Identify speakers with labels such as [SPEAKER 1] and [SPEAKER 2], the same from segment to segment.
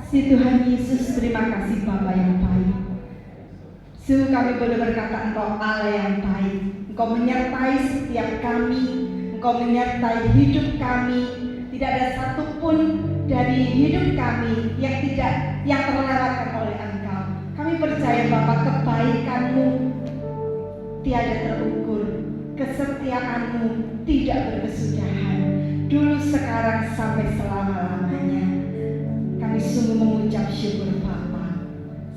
[SPEAKER 1] Si Tuhan Yesus, terima kasih Bapa yang baik. Sungguh kami boleh berkata Engkau Allah yang baik. Engkau menyertai setiap kami, Engkau menyertai hidup kami. Tidak ada satupun dari hidup kami yang terlewatkan oleh Engkau. Kami percaya Bapa, kebaikan-Mu tiada terukur, kesetiaan-Mu tidak berkesudahan, dulu, sekarang, sampai selama-lamanya. Kami sungguh mengucap syukur Bapa.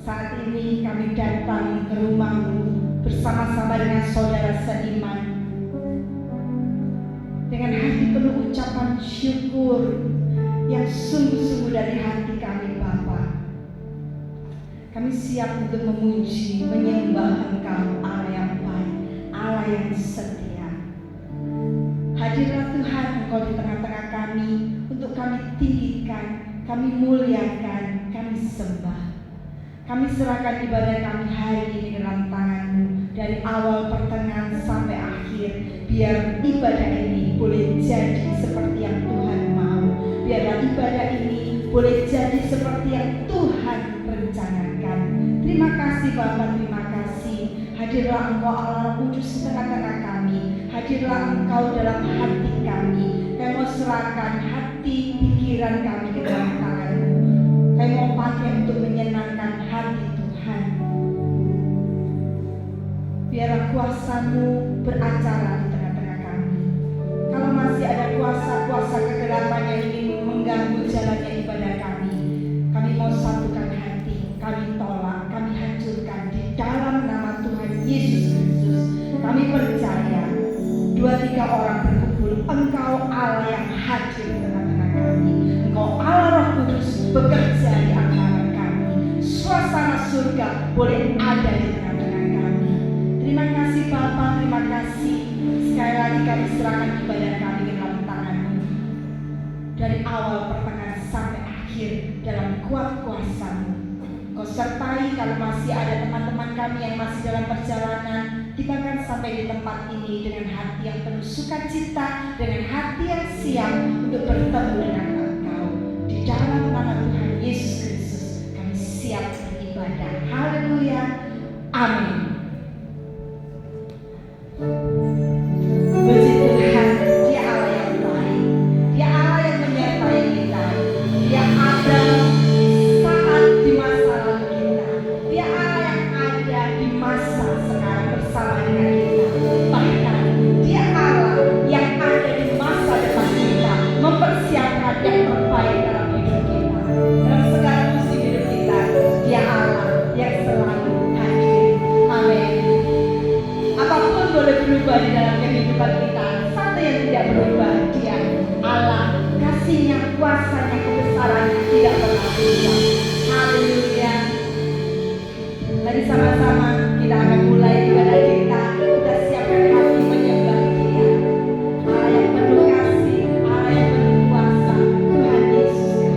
[SPEAKER 1] Saat ini kami datang ke rumah-Mu bersama-sama dengan saudara seiman, dengan hati penuh ucapan syukur yang sungguh-sungguh dari hati kami Bapa. Kami siap untuk memuji, menyembah Engkau, Allah yang baik, Allah yang setia. Hadirlah Tuhan Engkau di tengah-tengah kami, untuk kami tinggikan, kami muliakan, kami sembah. Kami serahkan ibadah kami hari ini dalam tangan-Mu, dari awal, pertengahan, sampai akhir. Biar ibadah ini boleh jadi seperti yang Tuhan mau. Biarlah ibadah ini boleh jadi seperti yang Tuhan rencanakan. Terima kasih Bapa, terima kasih. Hadirlah Engkau Allah Kudus di tengah-tengah kami. Hadirlah Engkau dalam hati kami. Kami mau serahkan hati, pikiran kami ke dalam tangan-Mu. Kami mau pakai untuk menyenangkan hati Tuhan. Biarlah kuasa-Mu beracara di tengah-tengah kami. Kalau masih ada kuasa-kuasa kegelapan yang ingin mengganggu jalannya ibadah kami, kami mau satukan hati, kami tolak, kami hancurkan di dalam nama Tuhan Yesus Kristus. Kami percaya 2-3 orang berkumpul, Engkau Allah yang hadir di tengah-tengah kami. Engkau Allah Roh Kudus bekerja di antara kami. Suasana surga boleh ada di tengah-tengah kami. Terima kasih Bapa, terima kasih. Sekali lagi kami serahkan ibadah kami ke dalam tangan-Mu. Dari awal, pertengahan, sampai akhir dalam kuat kuasa-Mu. Kau sertai kalau masih ada teman-teman kami yang masih dalam perjalanan, tibakan sampai di tempat ini dengan hati yang penuh sukacita, dengan hati yang siap untuk bertemu dengan Engkau. Di dalam nama Tuhan Yesus Kristus kami siap beribadah. Haleluya, amin. Puji Tuhan, Dia Allah yang baik, Dia Allah yang menyertai kita. Dia ada saat di masa lalu kita, Dia Allah yang ada di masa sekarang bersama dengan kita. Bahkan Dia Allah yang ada di masa depan kita, mempersiapkan yang terbaik dalam hidup kita. Dalam segala musim hidup kita, Dia Allah yang selalu hadir. Amin. Apapun boleh berubah di dalam kehidupan kita, satu yang tidak berubah, Dia Allah. Kasih-Nya, kuasa-Nya, kebesaran-Nya tidak pernah berubah. Haleluya. Mari sama-sama kita akan mulai ibadah kita. Kita siapkan hati menyembah Dia, Allah yang penuh kasih, Allah yang penuh kuasa, Tuhan Yesus.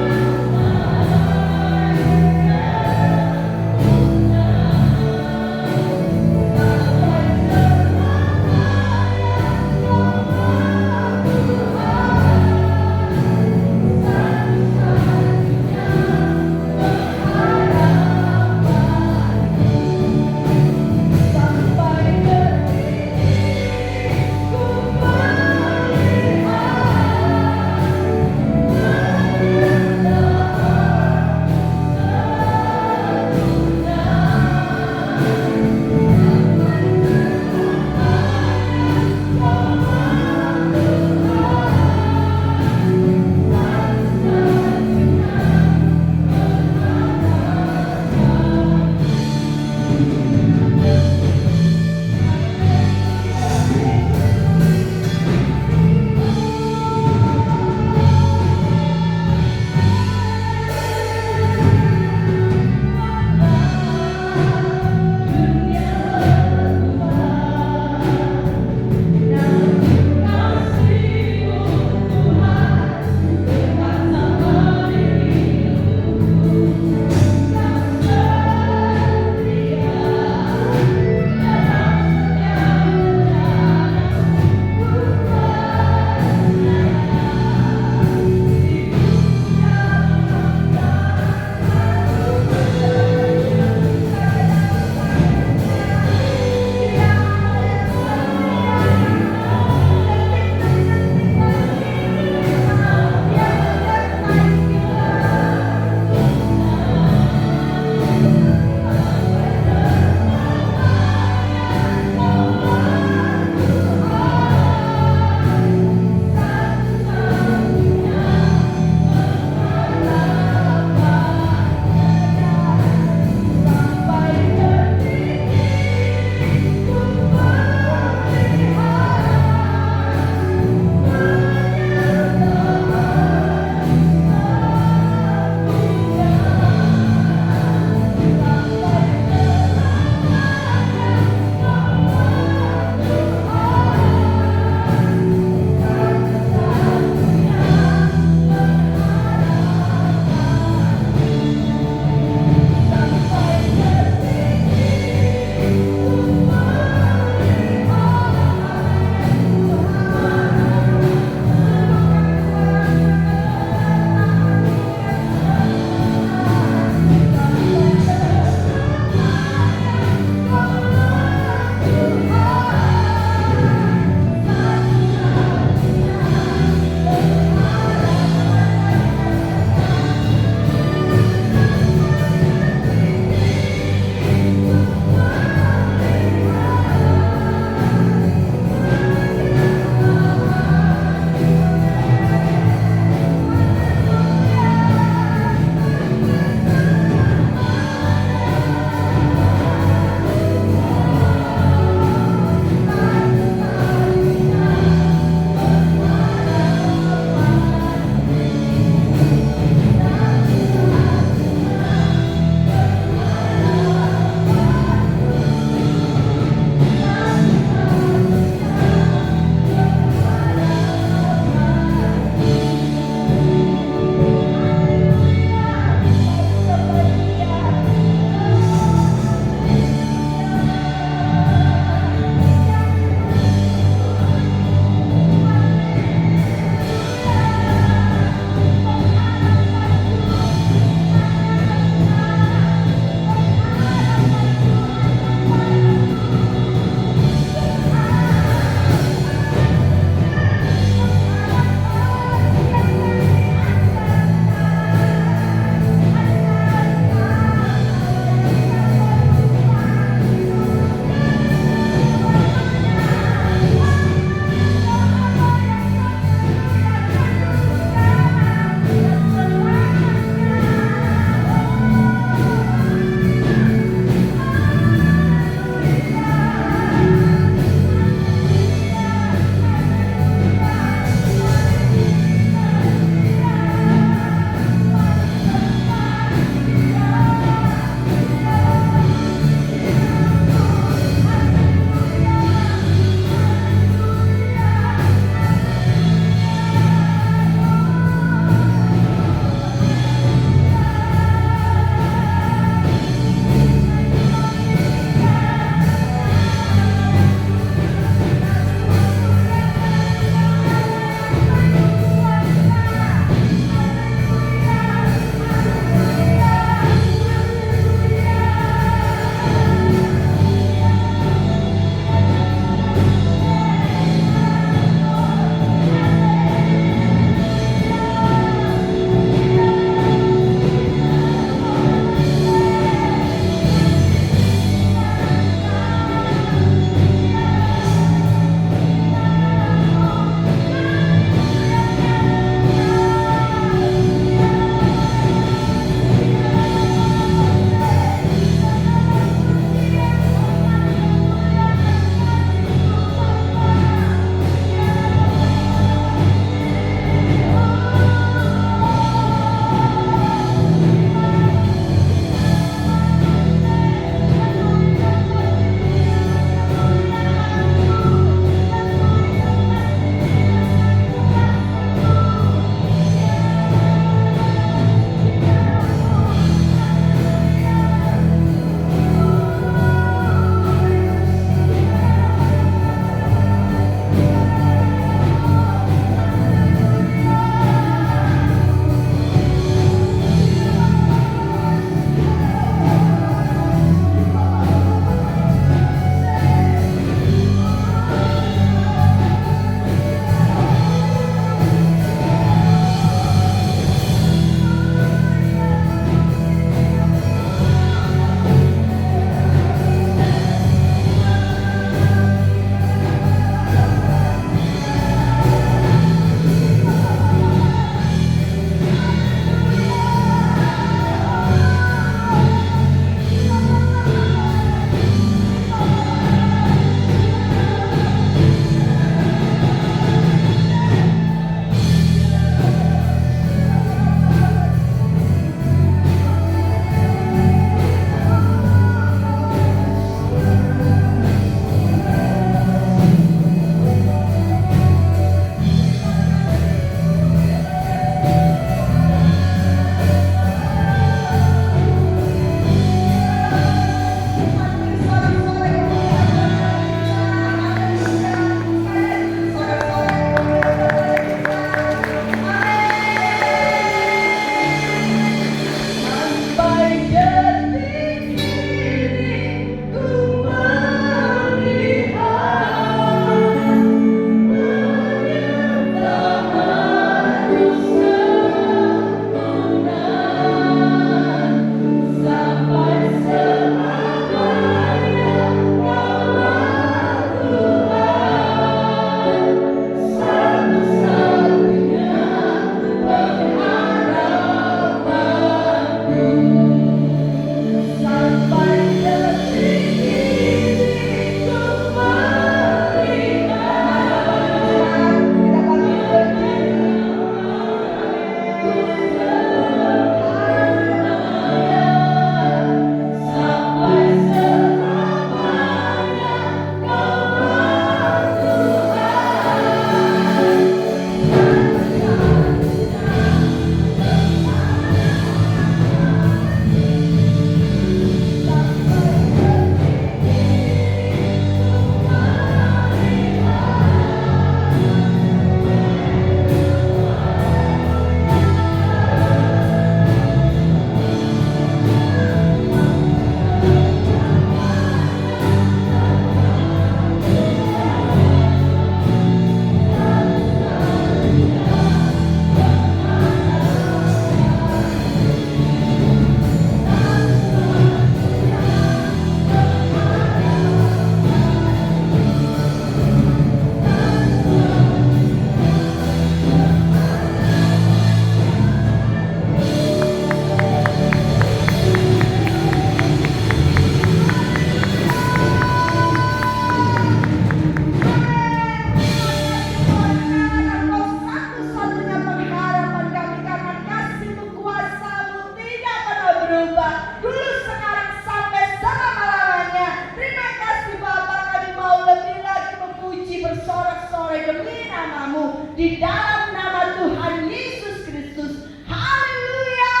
[SPEAKER 1] dalam nama Tuhan Yesus Kristus. Haleluya.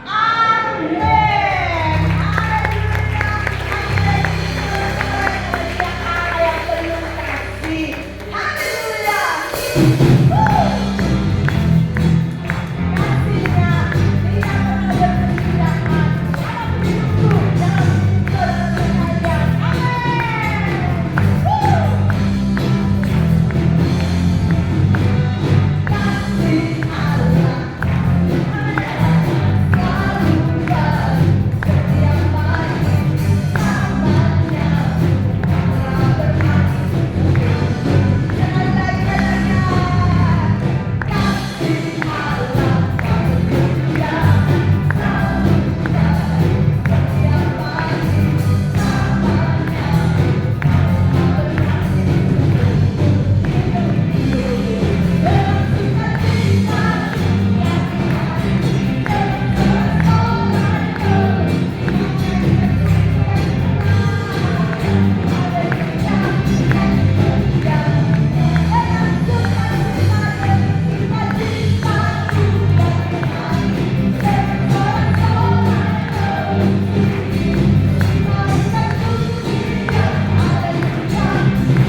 [SPEAKER 1] Amin. Haleluya. Haleluya. Allah yang penuh kasih. Haleluya. Kasihnya tidak pernah berkesudahan. Allah menyuruh dalam kalian. Kasih Allah selalu baik setiap pagi, namanya Allah berkati dengan baik-baiknya. Kasih Allah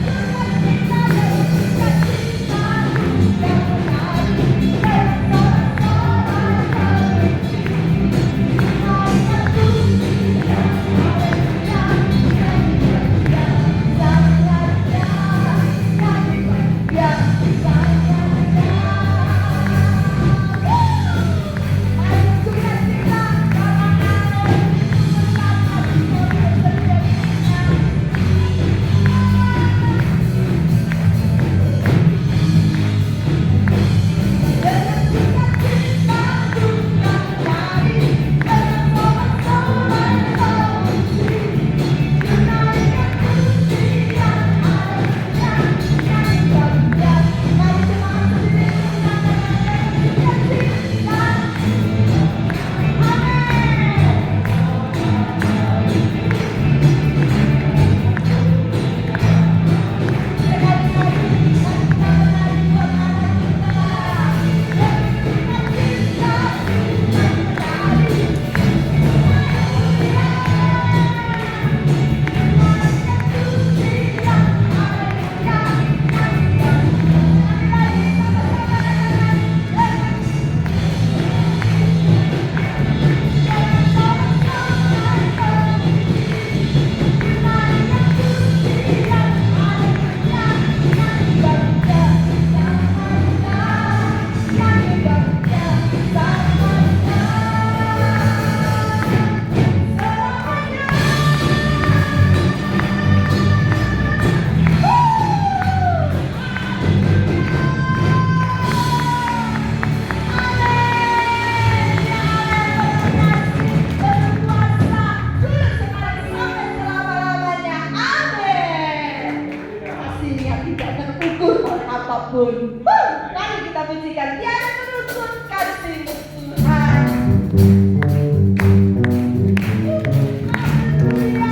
[SPEAKER 1] haleluya selalu baik setiap pagi, namanya Allah apapun. Mari kita pujikan tiada penutup kasih Tuhan. Haleluya.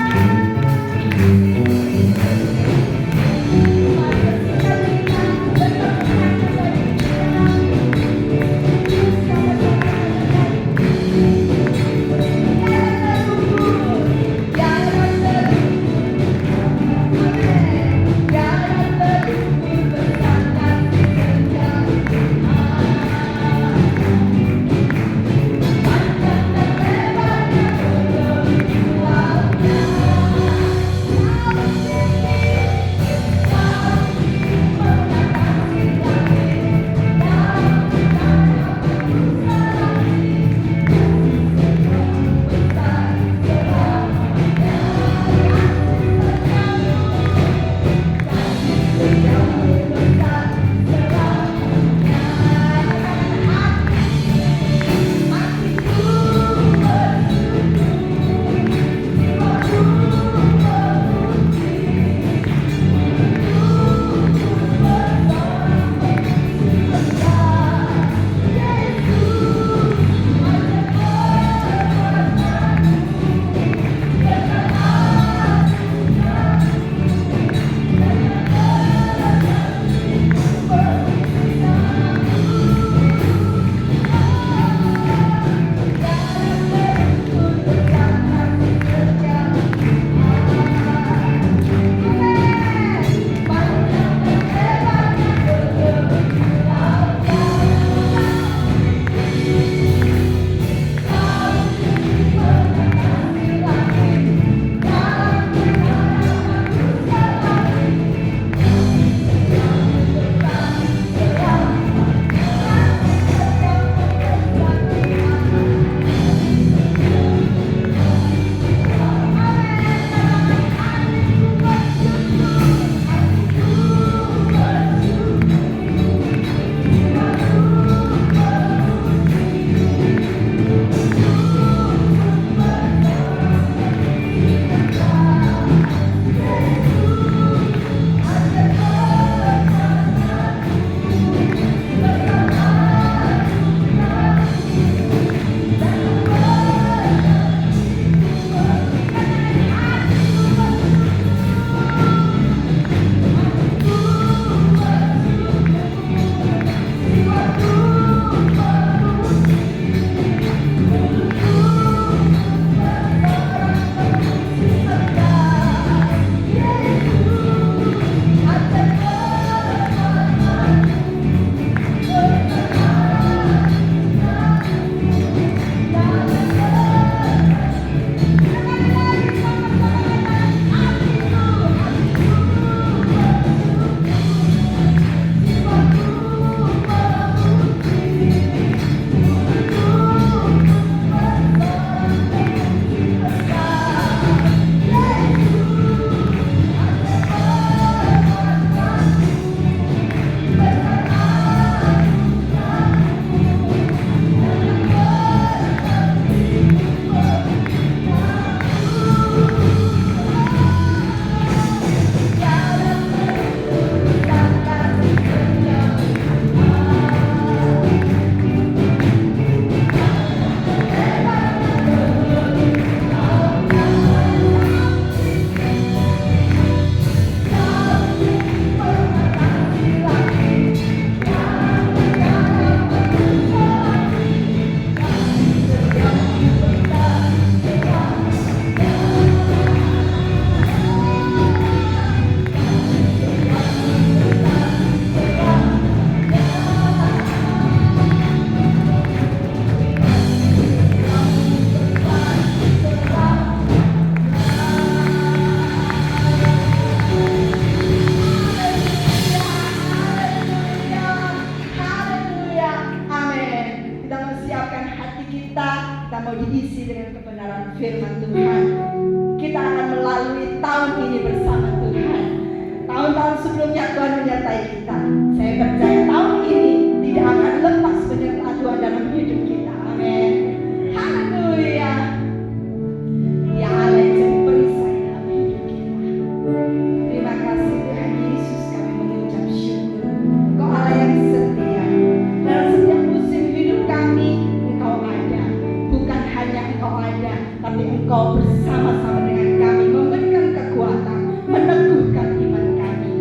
[SPEAKER 1] Engkau bersama-sama dengan kami, memberikan kekuatan, meneguhkan iman kami.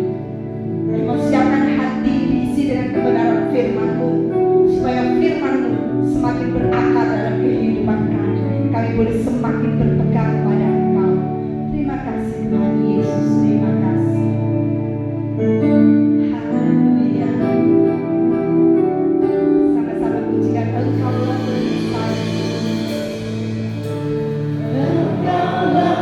[SPEAKER 1] Kami mau siapkan hati diisi dengan kebenaran firman-Mu, supaya firman-Mu semakin berakar dalam kehidupan kami. Kami boleh semakin berpegang pada Engkau. Terima kasih Tuhan Yesus, terima kasih. Haleluya. Sama-sama pujikan Engkau yang besar. Engkaulah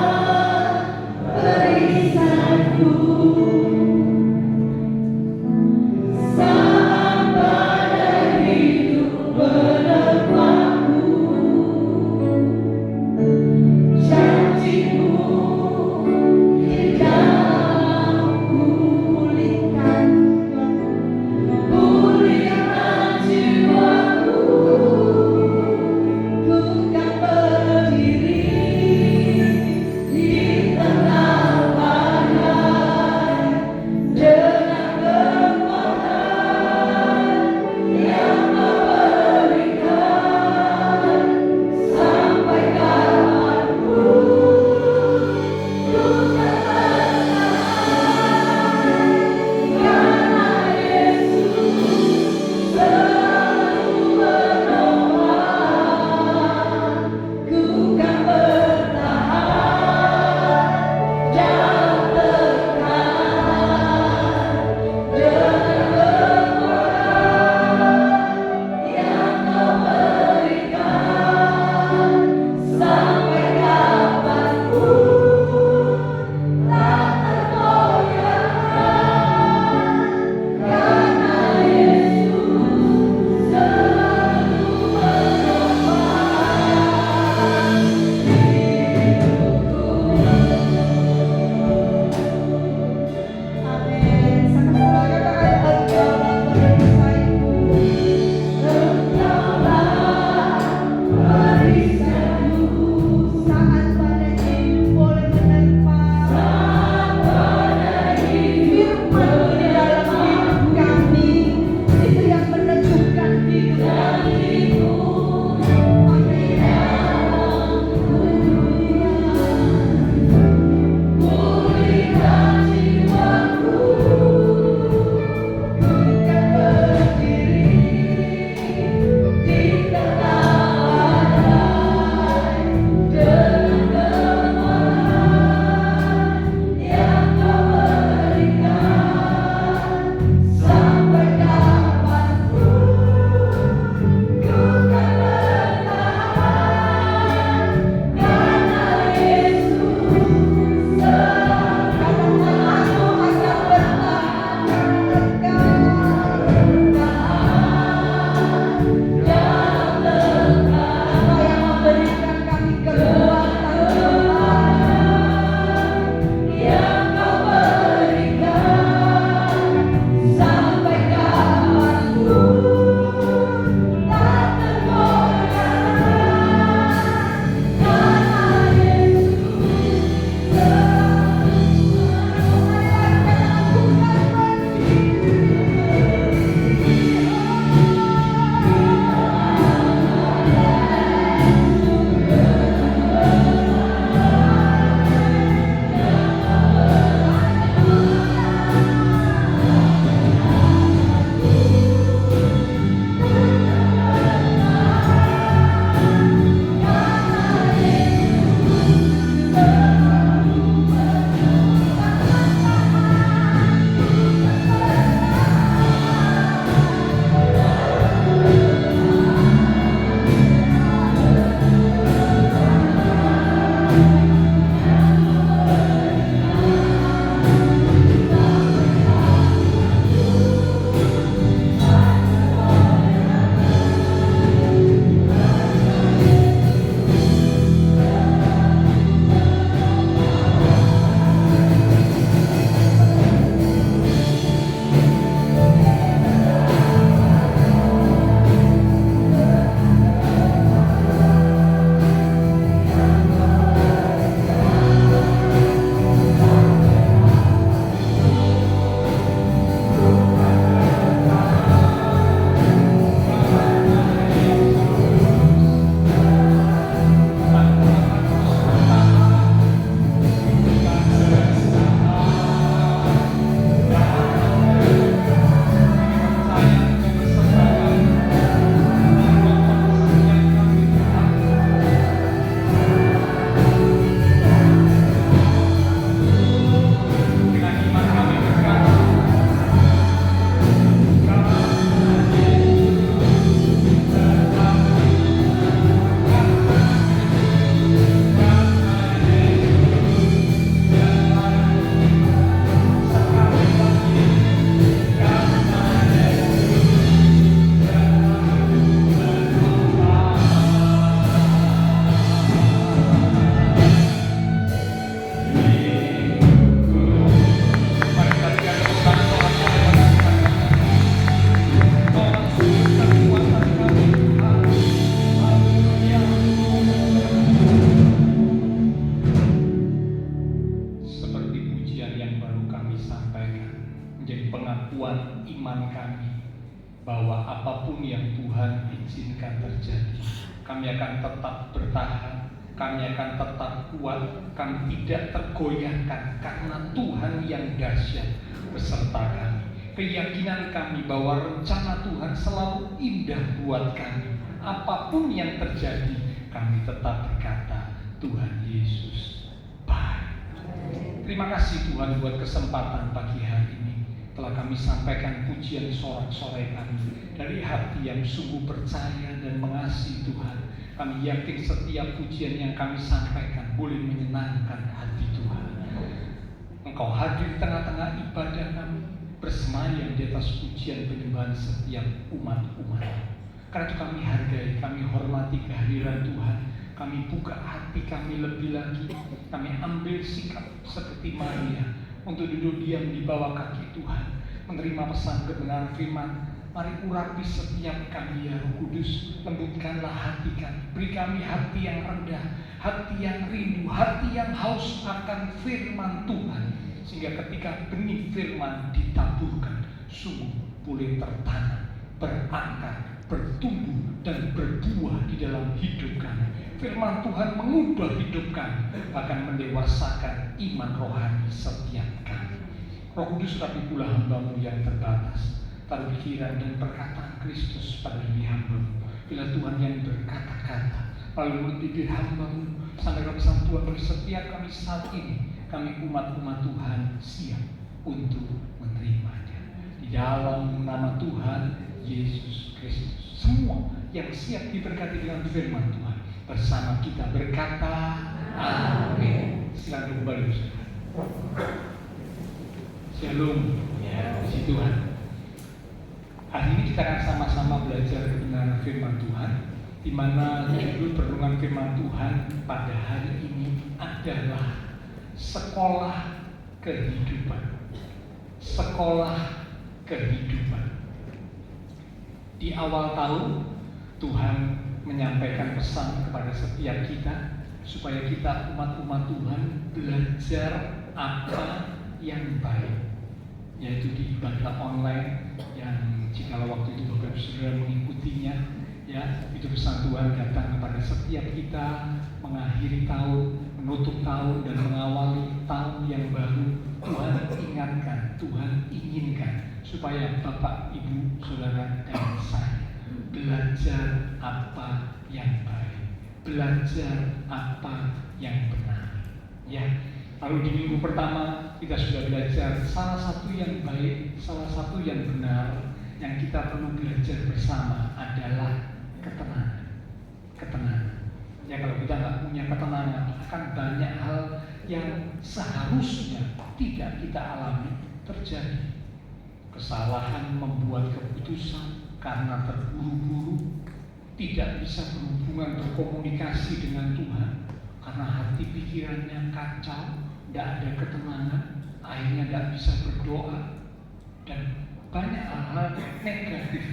[SPEAKER 2] iman kami bahwa apapun yang Tuhan izinkan terjadi, kami akan tetap bertahan, kami akan tetap kuat, kami tidak tergoyahkan karena Tuhan yang dahsyat beserta kami. Keyakinan kami bahwa rencana Tuhan selalu indah buat kami. Apapun yang terjadi, kami tetap berkata, Tuhan Yesus baik. Terima kasih Tuhan buat kesempatan pagi hari ini. Telah kami sampaikan pujian sorak-sorai kami dari hati yang sungguh percaya dan mengasihi Tuhan. Kami yakin setiap pujian yang kami sampaikan boleh menyenangkan hati Tuhan. Engkau hadir di tengah-tengah ibadah kami, bersemayam di atas pujian penyembahan setiap umat-umat. Karena itu kami hargai, kami hormati kehadiran Tuhan. Kami buka hati kami lebih lagi. Kami ambil sikap seperti Maria untuk duduk diam di bawah kaki Tuhan, menerima pesan kebenaran firman. Mari urapi setiap kami ya Roh Kudus. Lembutkanlah hati kami, beri kami hati yang rendah, hati yang rindu, hati yang haus akan firman Tuhan, sehingga ketika benih firman ditaburkan, sungguh boleh tertanam, berakar, bertumbuh dan berbuah di dalam hidup kami. Firman Tuhan mengubah hidup kami, bahkan mendewasakan iman rohani setiap kami. Roh Kudus, rapi pula hamba-Mu yang terbatas. Taruh pikiran dan perkataan Kristus pada diri hamba-Mu. Bila Tuhan yang berkata-kata melalui mulut bibir hamba-Mu, sampaikan pesan Tuhan bagi setiap kami saat ini. Kami umat-umat Tuhan siap untuk menerimanya. Di dalam nama Tuhan Yesus Kristus, semua yang siap diberkati dengan firman Tuhan bersama kita berkata amin. Silakan kembali. Shalom ya, puji Tuhan. Hari ini kita akan sama-sama belajar kebenaran firman Tuhan, di mana judul perenungan firman Tuhan pada hari ini adalah sekolah kehidupan. Sekolah kehidupan. Di awal tahun, Tuhan menyampaikan pesan kepada setiap kita supaya kita umat-umat Tuhan belajar apa yang baik, yaitu di ibadah online yang jikalau waktu itu Bapak Saudara mengikutinya, ya, itu pesan Tuhan datang kepada setiap kita mengakhiri tahun, menutup tahun dan mengawali tahun yang baru. Tuhan ingatkan, Tuhan inginkan supaya Bapak, Ibu, Saudara dan saya belajar apa yang baik, belajar apa yang benar, ya. Lalu di minggu pertama kita sudah belajar salah satu yang baik, salah satu yang benar yang kita perlu belajar bersama adalah ketenangan. Ketenangan. Ya, kalau kita nggak punya ketenangan, akan banyak hal yang seharusnya tidak kita alami terjadi. Kesalahan membuat keputusan karena terburu-buru, tidak bisa berhubungan berkomunikasi dengan Tuhan karena hati pikirannya kacau, tidak ada ketenangan, akhirnya tidak bisa berdoa, dan banyak hal-hal negatif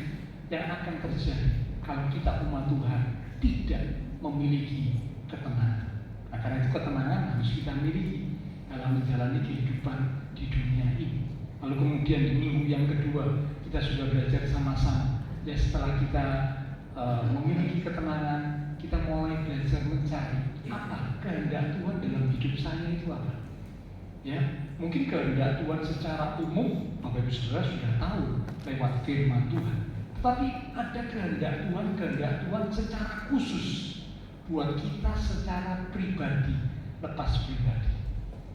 [SPEAKER 2] yang akan terjadi kalau kita umat Tuhan tidak memiliki ketenangan. Nah, karena itu ketenangan harus kita miliki dalam menjalani kehidupan di dunia ini. Lalu kemudian di minggu yang kedua kita sudah belajar sama-sama. Ya, setelah kita memiliki ketenangan, kita mulai belajar mencari apa kehendak Tuhan dalam hidup saya itu apa. Ya, mungkin kehendak Tuhan secara umum Bapak Ibu Saudara sudah tahu lewat firman Tuhan. Tetapi ada kehendak Tuhan secara khusus buat kita secara pribadi, lepas pribadi.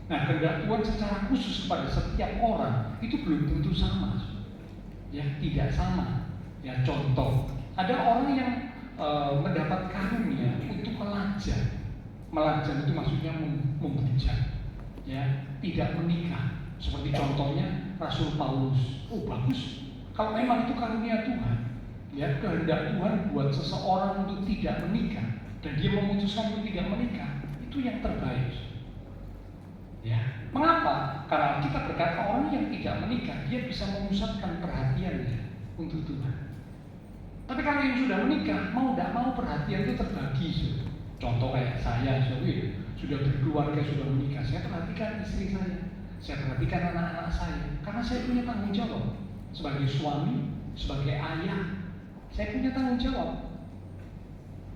[SPEAKER 2] Nah, kehendak Tuhan secara khusus kepada setiap orang itu belum tentu sama. Ya, tidak sama. Ya, contoh, ada orang yang mendapat karunia untuk melajang. Melajang itu maksudnya membujang. Ya, tidak menikah. Seperti contohnya Rasul Paulus. Oh, bagus. Kalau memang itu karunia Tuhan, ya, kehendak Tuhan buat seseorang untuk tidak menikah dan dia memutuskan untuk tidak menikah, itu yang terbaik. Ya, mengapa? Karena kita berkata orang yang tidak menikah dia bisa memusatkan perhatiannya untuk Tuhan. Tapi kalau yang sudah menikah, mau tidak mau perhatian itu terbagi. Contoh kayak saya, sudah berkeluarga, sudah menikah, saya perhatikan istri saya perhatikan anak-anak saya, karena saya punya tanggung jawab. sebagai suami, sebagai ayah, saya punya tanggung jawab.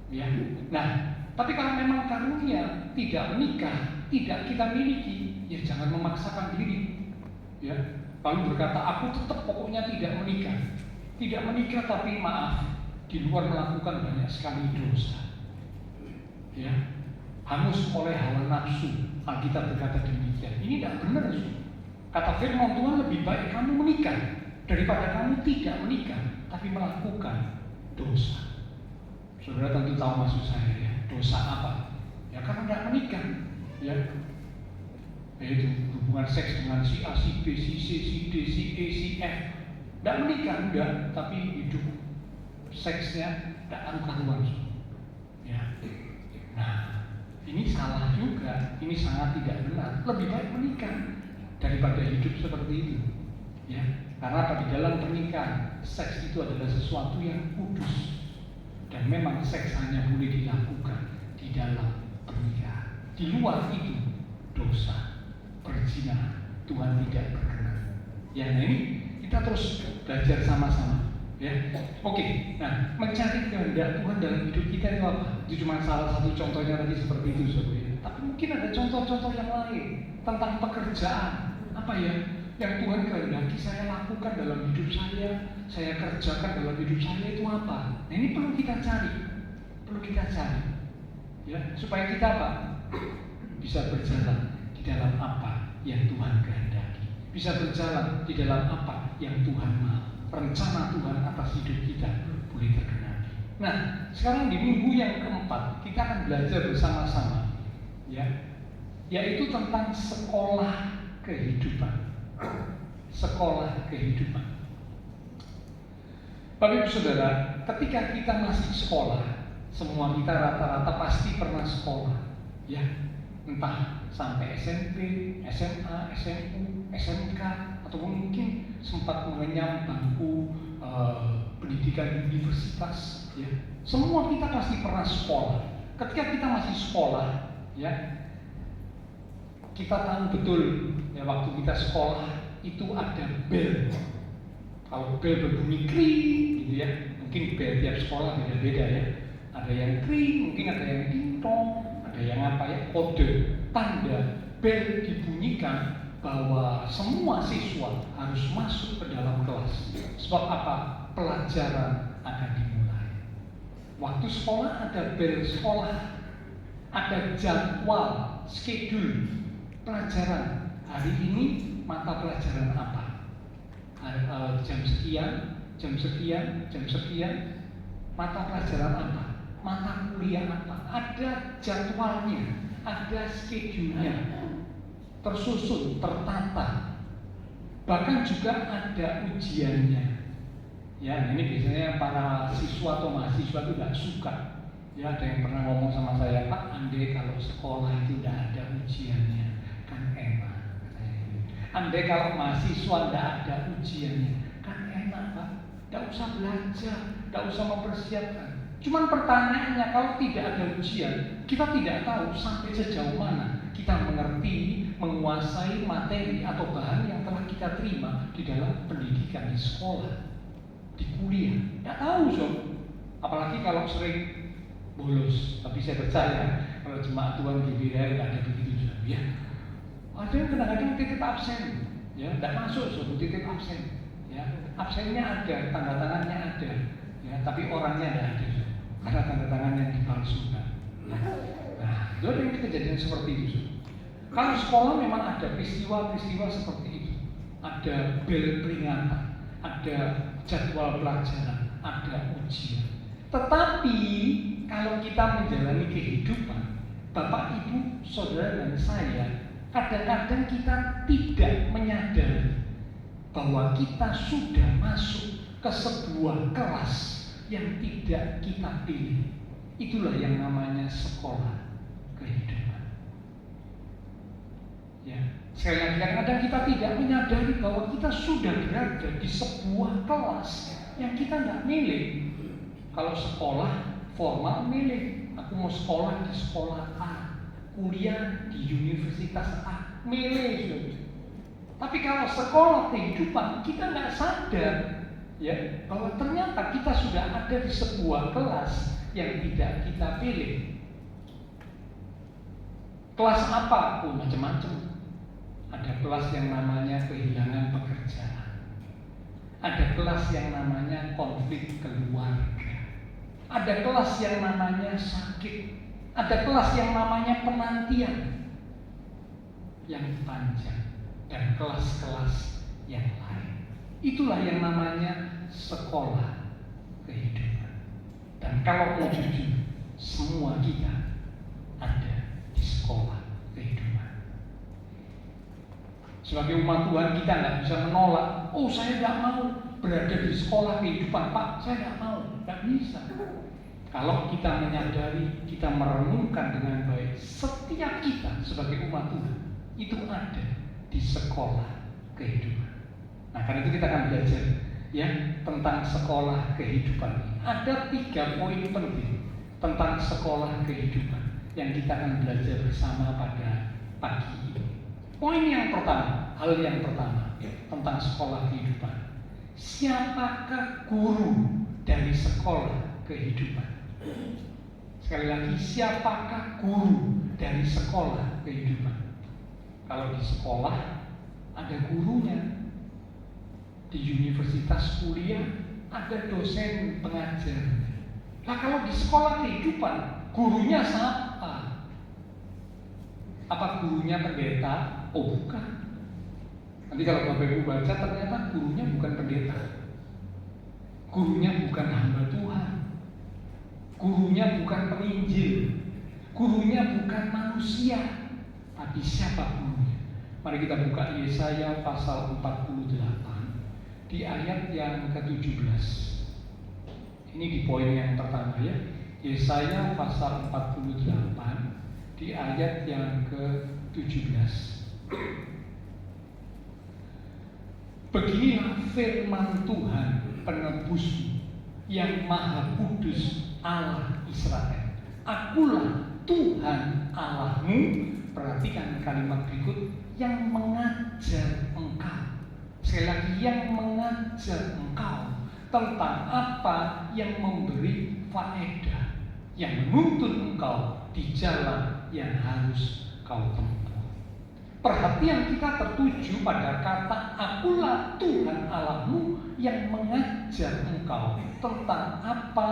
[SPEAKER 2] Ya. Nah, tapi kalau memang karunia tidak menikah, tidak kita miliki, ya jangan memaksakan diri. Ya. Lalu berkata, aku tetap pokoknya tidak menikah. Tidak menikah tapi maaf, di luar melakukan banyak sekali dosa. Ya. Hangus oleh hawa nafsu. Alkitab berkata demikian. Ini tidak benar. Kata firman Tuhan, lebih baik kamu menikah daripada kamu tidak menikah tapi melakukan dosa. Saudara tentu tahu maksud saya ya. Dosa apa? Ya karena tidak menikah. Ya. Yaitu hubungan seks dengan si A, si B, si C, si D, si E, si F. Tidak menikah, enggak, tapi hidup seksnya tidak karu-karuan. Ya. Nah, ini salah juga, ini sangat tidak benar. Lebih baik menikah daripada hidup seperti itu. Ya. Karena di dalam pernikahan, seks itu adalah sesuatu yang kudus. Dan memang seks hanya boleh dilakukan di dalam pernikahan. Di luar itu dosa. Berzina, Tuhan tidak berkenan. Ya, nah ini kita terus belajar sama-sama. Ya, oke. Nah, mencari kehendak Tuhan dalam hidup kita itu apa? Itu cuma salah satu contohnya tadi seperti itu, saudara. Tapi mungkin ada contoh-contoh yang lain tentang pekerjaan. Apa ya yang Tuhan kehendaki saya lakukan dalam hidup saya kerjakan dalam hidup saya itu apa? Nah, ini perlu kita cari, ya, supaya kita apa? Bisa berjalan di dalam apa yang Tuhan kehendaki, bisa berjalan di dalam apa yang Tuhan mau. Rencana Tuhan atas hidup kita boleh tergenapi. Nah, sekarang di minggu yang keempat kita akan belajar bersama-sama, ya, yaitu tentang sekolah kehidupan. Sekolah kehidupan. Bapak Ibu Saudara, ketika kita masih sekolah, semua kita rata-rata pasti pernah sekolah, ya. Entah sampai SMP, SMA, SMU, SMK, atau mungkin sempat mengenyam bangku pendidikan universitas. Ya. Semua kita pasti pernah sekolah. Ketika kita masih sekolah, ya, kita tahu betul ya waktu kita sekolah itu ada bel. Kalau bel berbunyi kring, gitu ya, mungkin bel tiap sekolah beda-beda ya. Ada yang kring, mungkin ada yang dingtong. Yang apa ya, kode tanda bel dibunyikan bahwa semua siswa harus masuk ke dalam kelas. Sebab apa? Pelajaran akan dimulai. Waktu sekolah ada bel sekolah, ada jadwal, schedule pelajaran. Hari ini mata pelajaran apa? Jam sekian, mata pelajaran apa? Mata kuliah apa? Ada jadwalnya, ada schedule-nya, tersusun, tertata. Bahkan juga ada ujiannya. Ya, ini biasanya para siswa atau mahasiswa itu tidak suka. Ya, ada yang pernah ngomong sama saya, Pak, andai kalau sekolah itu tidak ada ujiannya, kan enak. Andai kalau mahasiswa tidak ada ujiannya, kan enak, Pak. Tidak usah belajar, tidak usah mempersiapkan. Cuman pertanyaannya, kalau tidak ada ujian, kita tidak tahu sampai sejauh mana kita mengerti, menguasai materi atau bahan yang telah kita terima di dalam pendidikan di sekolah, di kuliah. Tidak tahu, sob. Apalagi kalau sering bolos. Tapi saya percaya kalau jemaat Tuhan GBR tidak ada begitu, sob. Ya, ada yang kadang-kadang titip absen, ya, tidak masuk, sob, titip absen. Ya, absennya ada, tanda tangannya ada, ya, tapi orangnya tidak ada. Karena tanda tangan yang dipalsukan. Nah, itu ada yang kejadian seperti itu. Kalau sekolah memang ada peristiwa-peristiwa seperti itu. Ada bel peringatan, ada jadwal pelajaran, ada ujian. Tetapi kalau kita menjalani kehidupan, Bapak, Ibu, Saudara dan saya, kadang-kadang kita tidak menyadari bahwa kita sudah masuk ke sebuah kelas yang tidak kita pilih. Itulah yang namanya sekolah kehidupan. Ya, sekali lagi kadang-kadang kita tidak menyadari bahwa kita sudah berada di sebuah kelas yang kita tidak milih. Kalau sekolah formal milih, aku mau sekolah di sekolah A, kuliah di universitas A, milih. Tapi kalau sekolah kehidupan, kita nggak sadar ya bahwa ternyata kita sudah ada di sebuah kelas yang tidak kita pilih. Kelas apa? Oh, macam-macam. Ada kelas yang namanya kehilangan pekerjaan. Ada kelas yang namanya konflik keluarga. Ada kelas yang namanya sakit. Ada kelas yang namanya penantian yang panjang. Dan kelas-kelas yang lain. Itulah yang namanya sekolah kehidupan. Dan kalau mau jujur, semua kita ada di sekolah kehidupan. Sebagai umat Tuhan kita nggak bisa menolak. Oh, saya nggak mau berada di sekolah kehidupan, Pak. Saya nggak mau, nggak bisa. Kalau kita menyadari, kita merenungkan dengan baik, setiap kita sebagai umat Tuhan itu ada di sekolah kehidupan. Nah, karena itu kita akan belajar ya tentang sekolah kehidupan ini. Ada 3 poin penting tentang sekolah kehidupan yang kita akan belajar bersama pada pagi ini. Poin yang pertama, hal yang pertama tentang sekolah kehidupan. Siapakah guru dari sekolah kehidupan? Sekali lagi, siapakah guru dari sekolah kehidupan? Kalau di sekolah ada gurunya. Di universitas kuliah ada dosen pengajar. Nah, kalau di sekolah kehidupan, gurunya siapa? Apa gurunya pendeta? Oh, bukan. Nanti kalau Bapak Ibu baca, ternyata gurunya bukan pendeta. Gurunya bukan hamba Tuhan. Gurunya bukan penginjil. Gurunya bukan manusia. Tapi siapa gurunya? Mari kita buka Yesaya pasal 48 di ayat yang ke-17. Ini di poin yang pertama ya. Yesaya pasal 48 di ayat yang ke-17. Beginilah firman Tuhan penebusmu yang maha kudus Allah Israel. Akulah Tuhan Allahmu. Perhatikan kalimat berikut, yang mengajar engkau. Sekali lagi, yang mengajar engkau tentang apa yang memberi faedah, yang menuntun engkau di jalan yang harus kau tempuh. Perhatian kita tertuju pada kata akulah Tuhan Allahmu yang mengajar engkau tentang apa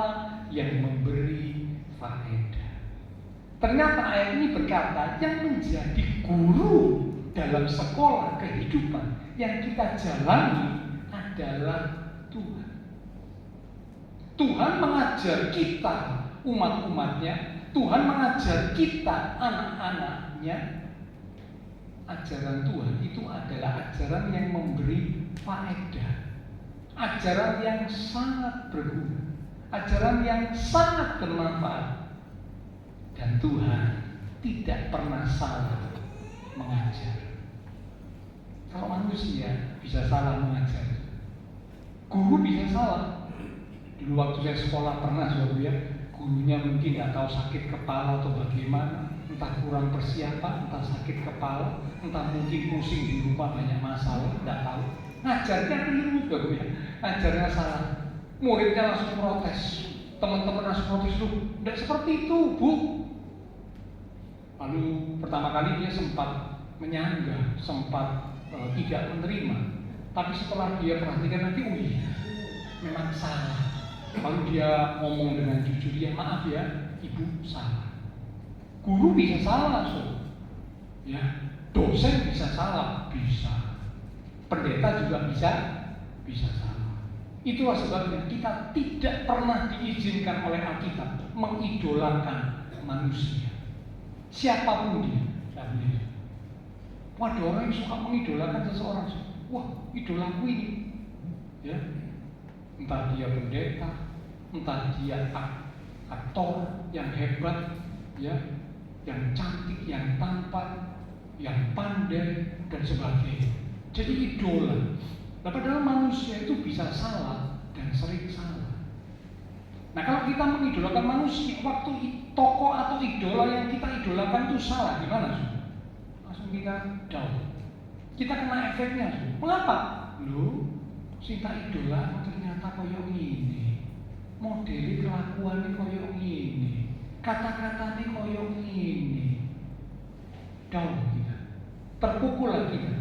[SPEAKER 2] yang memberi faedah. Ternyata ayat ini berkata yang menjadi guru dalam sekolah kehidupan yang kita jalani adalah Tuhan. Tuhan mengajar kita umat-umatnya, Tuhan mengajar kita anak-anaknya. Ajaran Tuhan itu adalah ajaran yang memberi faedah, ajaran yang sangat berguna, ajaran yang sangat bermanfaat. Dan Tuhan tidak pernah salah mengajar. Kalau manusia bisa salah mengajar, guru bisa salah. Dulu waktu saya sekolah pernah ya, gurunya mungkin nggak tahu sakit kepala atau bagaimana, entah kurang persiapan, entah sakit kepala, entah mungkin pusing di rumah banyak masalah, nggak tahu. Ngajarnya keliru ya, ngajarnya salah. Muridnya langsung protes, teman-teman langsung protes, lu nggak seperti itu, Bu. Lalu pertama kali dia sempat menyanggah, sempat tidak menerima. Tapi setelah dia perhatikan nanti, memang salah. Lalu dia ngomong dengan jujur, ya maaf ya, Ibu salah. Guru bisa salah, ya. Dosen bisa salah, bisa. Pendeta juga bisa salah. Itulah sebabnya kita tidak pernah diizinkan oleh Alkitab mengidolakan manusia. Siapapun dia, tidak boleh. Ada orang yang suka mengidolakan seseorang. Wah, idolaku ini, ya. Entah dia pendeta, entah dia aktor yang hebat, ya, yang cantik, yang tampan, yang pandai dan sebagainya. Jadi idola. Nah, padahal manusia itu bisa salah dan sering salah. Nah, kalau kita mengidolakan manusia, waktu tokoh atau idola yang kita idolakan itu salah, gimana? Langsung kita down. Kita kena efeknya. Mengapa? Loh, sing tak idola ternyata koyo ngene. Modele kelakuane koyo ngene. Kata-katane koyo ngene. Down kita. Terpukul kita.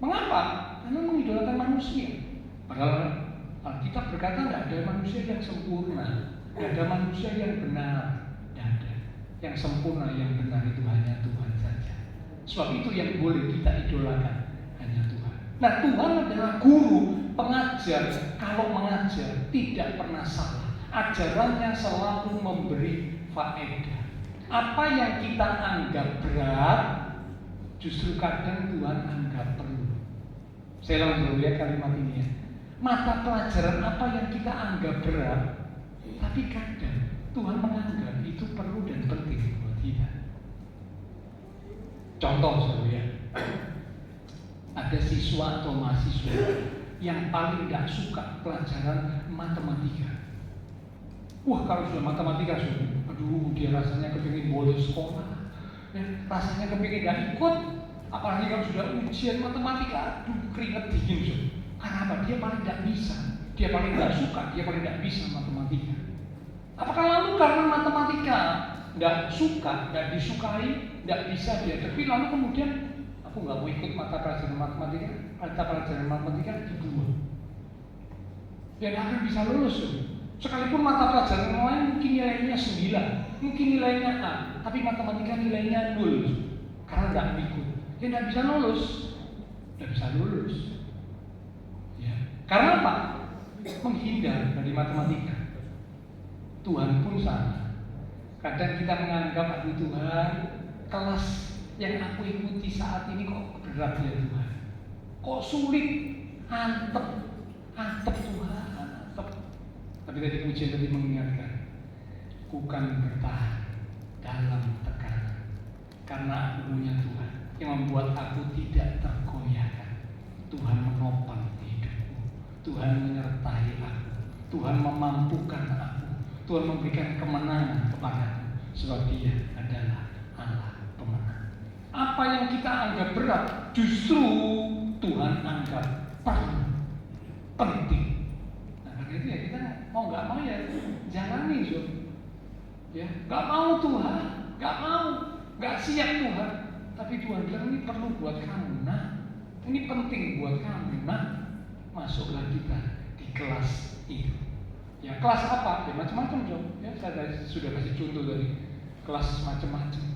[SPEAKER 2] Mengapa? Karena mengidolakan manusia. Padahal Alkitab berkata tidak ada manusia yang sempurna, tidak ada manusia yang benar, tidak ada. Yang sempurna, yang benar itu hanya Tuhan saja. Sebab itu yang boleh kita idolakan hanya Tuhan. Nah, Tuhan adalah guru, pengajar. Kalau mengajar tidak pernah salah. Ajarannya selalu memberi faedah. Apa yang kita anggap berat, justru kadang Tuhan anggap perlu. Saya ulang dulu ya kalimat ini ya. Mata pelajaran apa yang kita anggap berat, tapi kadang Tuhan menganggap itu perlu dan penting buat kita. Contoh saudara, ada siswa atau mahasiswa yang paling tidak suka pelajaran matematika. Wah, kalau sudah matematika sudah, aduh dia rasanya kepingin bolos sekolah, ya, rasanya kepingin gak ikut. Apalagi kalau sudah ujian matematika, aduh keringet dingin sudah. Karena apa? Dia paling tidak bisa, dia paling tidak suka, dia paling tidak bisa matematika. Apakah lalu karena matematika tidak suka, tidak disukai, tidak bisa dia, tapi lalu kemudian aku nggak mau ikut mata pelajaran matematika dibuang. Dia nggak akan bisa lulus tuh. Sekalipun mata pelajaran lain mungkin nilainya 9, mungkin nilainya A, tapi matematika nilainya 0 karena nggak ikut. Dia nggak bisa lulus, nggak bisa lulus. Ya. Karena apa? Menghindar dari matematika. Tuhan pun sama. Kadang kita menganggap, aduh Tuhan, kelas yang aku ikuti saat ini kok berat ya Tuhan. Kok sulit, antep Tuhan, antep. Tapi tadi pujian tadi mengingatkan, bukan bertahan dalam tekanan, karena aku punya Tuhan yang membuat aku tidak tergoyahkan. Tuhan menopang hidupku, Tuhan menyertai aku, Tuhan memampukan aku, Tuhan memberikan kemenangan kepadaku, sebab Dia adalah Allah pemenang. Apa yang kita anggap berat, justru Tuhan anggap perlu, penting. Nah, karena itu ya kita mau nggak mau ya jalani so. Ya, nggak mau Tuhan, nggak siap Tuhan. Tapi Tuhan bilang ini perlu buat kamu, nah ini penting buat kamu, nah masuklah kita di kelas itu. Ya kelas apa? Ya macam-macam dong. Ya saya sudah kasih contoh dari kelas macam-macam.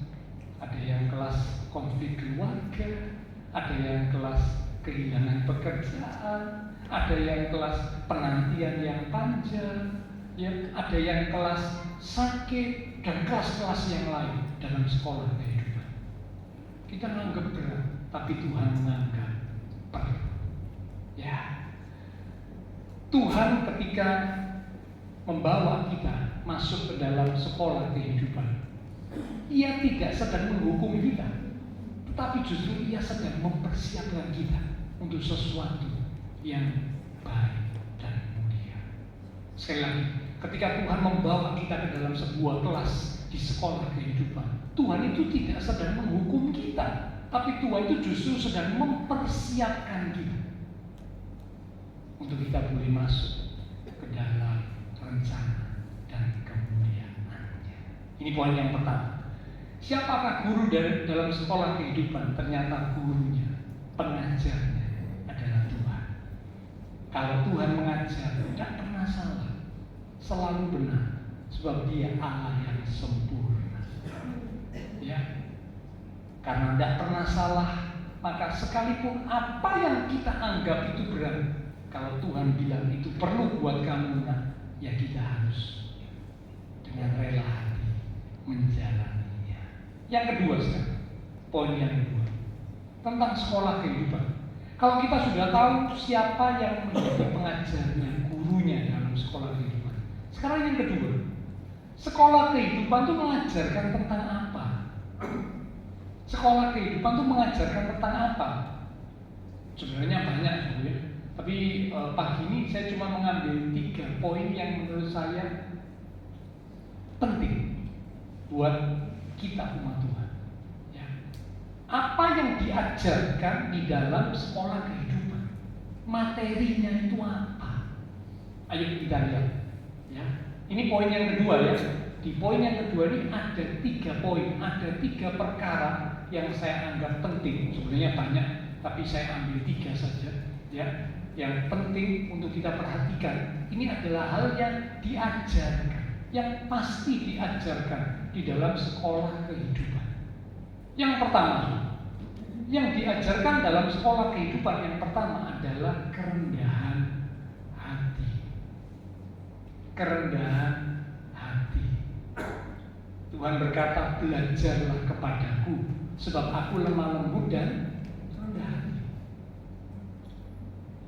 [SPEAKER 2] Ada yang kelas konflik keluarga, ada yang kelas kehilangan pekerjaan, ada yang kelas penantian yang panjang, ya ada yang kelas sakit dan kelas-kelas yang lain dalam sekolah kehidupan. Kita menganggap berat, tapi Tuhan menganggap perlu. Ya, Tuhan ketika membawa kita masuk ke dalam sekolah kehidupan, Ia tidak sedang menghukum kita, tetapi justru Ia sedang mempersiapkan kita untuk sesuatu yang baik dan mulia. Sekali lagi, ketika Tuhan membawa kita ke dalam sebuah kelas di sekolah kehidupan, Tuhan itu tidak sedang menghukum kita, tapi Tuhan itu justru sedang mempersiapkan kita untuk kita boleh masuk ke dalam rencana dan kemuliaan-Nya. Ini poin yang pertama. Siapakah guru dalam sekolah kehidupan? Ternyata gurunya, pengajarnya adalah Tuhan. Kalau Tuhan mengajar, tidak pernah salah, selalu benar, sebab Dia Allah yang sempurna. Ya, karena tidak pernah salah, maka sekalipun apa yang kita anggap itu berat, kalau Tuhan bilang itu perlu buat kamu, nah, ya kita harus dengan rela hati menjalaninya. Yang kedua sekarang, poin yang kedua tentang sekolah kehidupan. Kalau kita sudah tahu siapa yang menjadi pengajarnya, gurunya dalam sekolah kehidupan. Sekarang yang kedua, sekolah kehidupan itu mengajarkan tentang apa? Sekolah kehidupan itu mengajarkan tentang apa? Sebenarnya banyak ya. Tapi pagi ini saya cuma mengambil 3 poin yang menurut saya penting buat kita umat Tuhan. Ya. Apa yang diajarkan di dalam sekolah kehidupan? Materinya itu apa? Ayo kita lihat. Ya. Ini poin yang kedua ya. Di poin yang kedua ini ada 3 poin, ada 3 perkara yang saya anggap penting. Sebenarnya banyak, tapi saya ambil 3 saja. Ya, yang penting untuk kita perhatikan. Ini adalah hal yang diajarkan, yang pasti diajarkan di dalam sekolah kehidupan. Yang pertama, yang diajarkan dalam sekolah kehidupan yang pertama adalah kerendahan hati. Kerendahan hati. Tuhan berkata, belajarlah kepadaku, sebab aku lemah lembut dan rendah hati.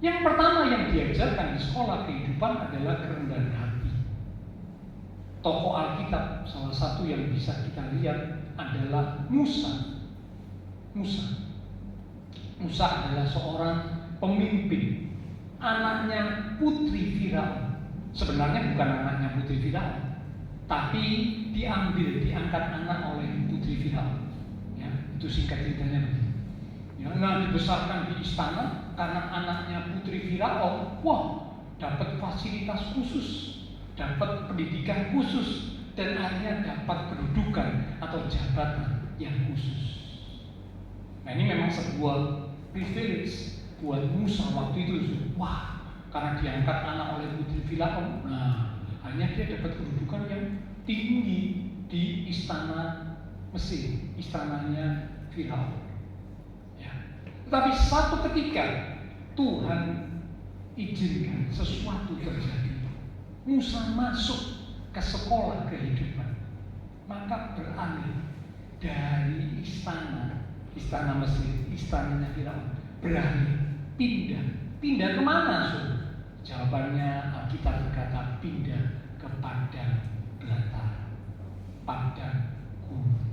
[SPEAKER 2] Yang pertama yang diajarkan di sekolah kehidupan adalah kerendahan hati. Tokoh Alkitab salah satu yang bisa kita lihat adalah Musa. Musa adalah seorang pemimpin, anaknya putri Firaun. Sebenarnya bukan anaknya putri Firaun, tapi diangkat anak oleh putri Firaun. Ya, itu singkat ceritanya begitu. Ya, dibesarkan di istana karena anaknya putri Firaun. Wah, dapat fasilitas khusus, dapat pendidikan khusus, dan akhirnya dapat kedudukan atau jabatan yang khusus. Nah, ini memang sebuah privilege buat Musa waktu itu. Wah, karena diangkat anak oleh putri Firaun, nah akhirnya dia dapat kedudukan yang tinggi di istana Mesir, istananya Firaun. Ya. Tetapi satu ketika Tuhan izinkan sesuatu terjadi. Musa masuk ke sekolah kehidupan, maka beralih dari istana Mesir, istananya Firaun, beralih pindah kemana? Jawabannya Alkitab berkata pindah ke padang belantara, padang gurun.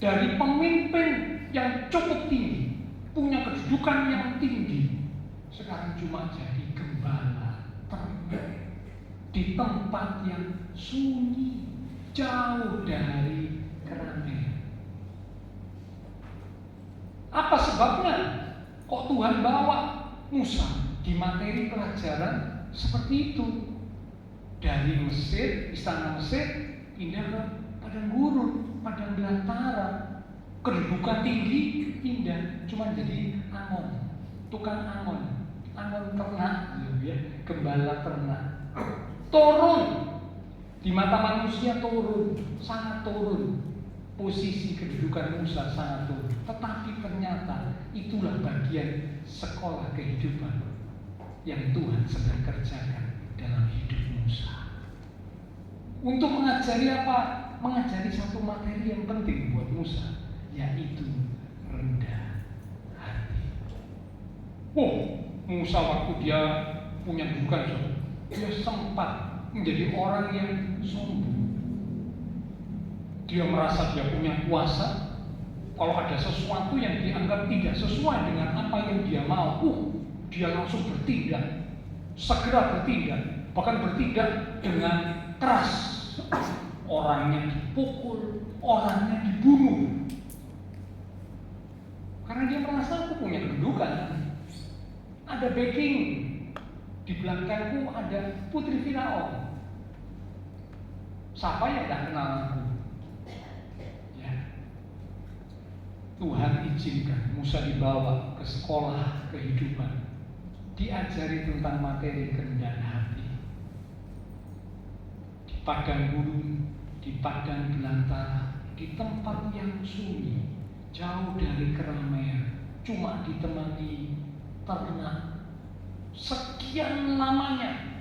[SPEAKER 2] Dari pemimpin yang cukup tinggi, punya kedudukan yang tinggi, sekarang cuma jadi gembala ternak di tempat yang sunyi, jauh dari keramaian. Apa sebabnya? Kok Tuhan bawa Musa di materi pelajaran seperti itu? Dari Mesir, istana Mesir, pindah ke padang gurun, padang belantara. Kedudukan tinggi, pindah, cuma jadi angon, tukang angon ternak, ya, gembala ternak. Turun di mata manusia, sangat turun. Posisi kedudukan Musa sangat turun. Tetapi ternyata itulah bagian sekolah kehidupan yang Tuhan sedang kerjakan dalam hidup Musa. Untuk mengajari apa? Mengajari satu materi yang penting buat Musa, yaitu rendah hati. Musa waktu dia punya kedudukan, dia sempat menjadi orang yang sombong. Dia merasa dia punya kuasa. Kalau ada sesuatu yang dianggap tidak sesuai dengan apa yang dia mau, dia langsung bertindak, segera bertindak, bahkan bertindak dengan keras. Orangnya dipukul, orangnya dibunuh, karena dia merasa aku punya kedudukan, ada backing, di belakangku ada putri Firaun. Siapa yang tak kenal aku? Tuhan izinkan Musa dibawa ke sekolah kehidupan, diajari tentang materi kerendahan hati. Di padang gurun, di padang belantara, di tempat yang sunyi, jauh dari keramaian, cuma ditemani ternak. Sekian lamanya,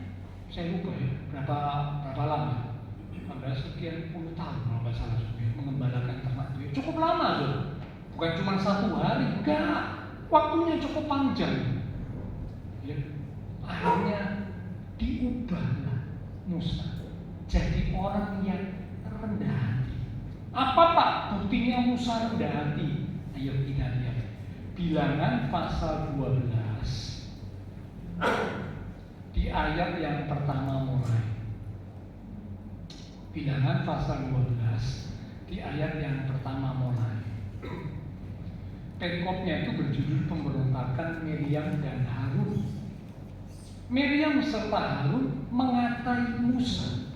[SPEAKER 2] saya lupa ya, berapa lama? Ada sekian puluh tahun kalau nggak salah, mengembalakan ternak itu cukup lama tuh. Bukan cuma 1 hari, enggak. Waktunya cukup panjang. Ya. Akhirnya diubahlah Musa jadi orang yang rendah hati. Apa Pak buktinya Musa rendah hati? Ayo kita lihat. Bilangan pasal 12 di ayat yang pertama mulai. Bilangan pasal 12 di ayat yang pertama mulai. perikopnya itu berjudul Pemberontakan Miriam dan Harun. Miriam serta Harun mengatai Musa.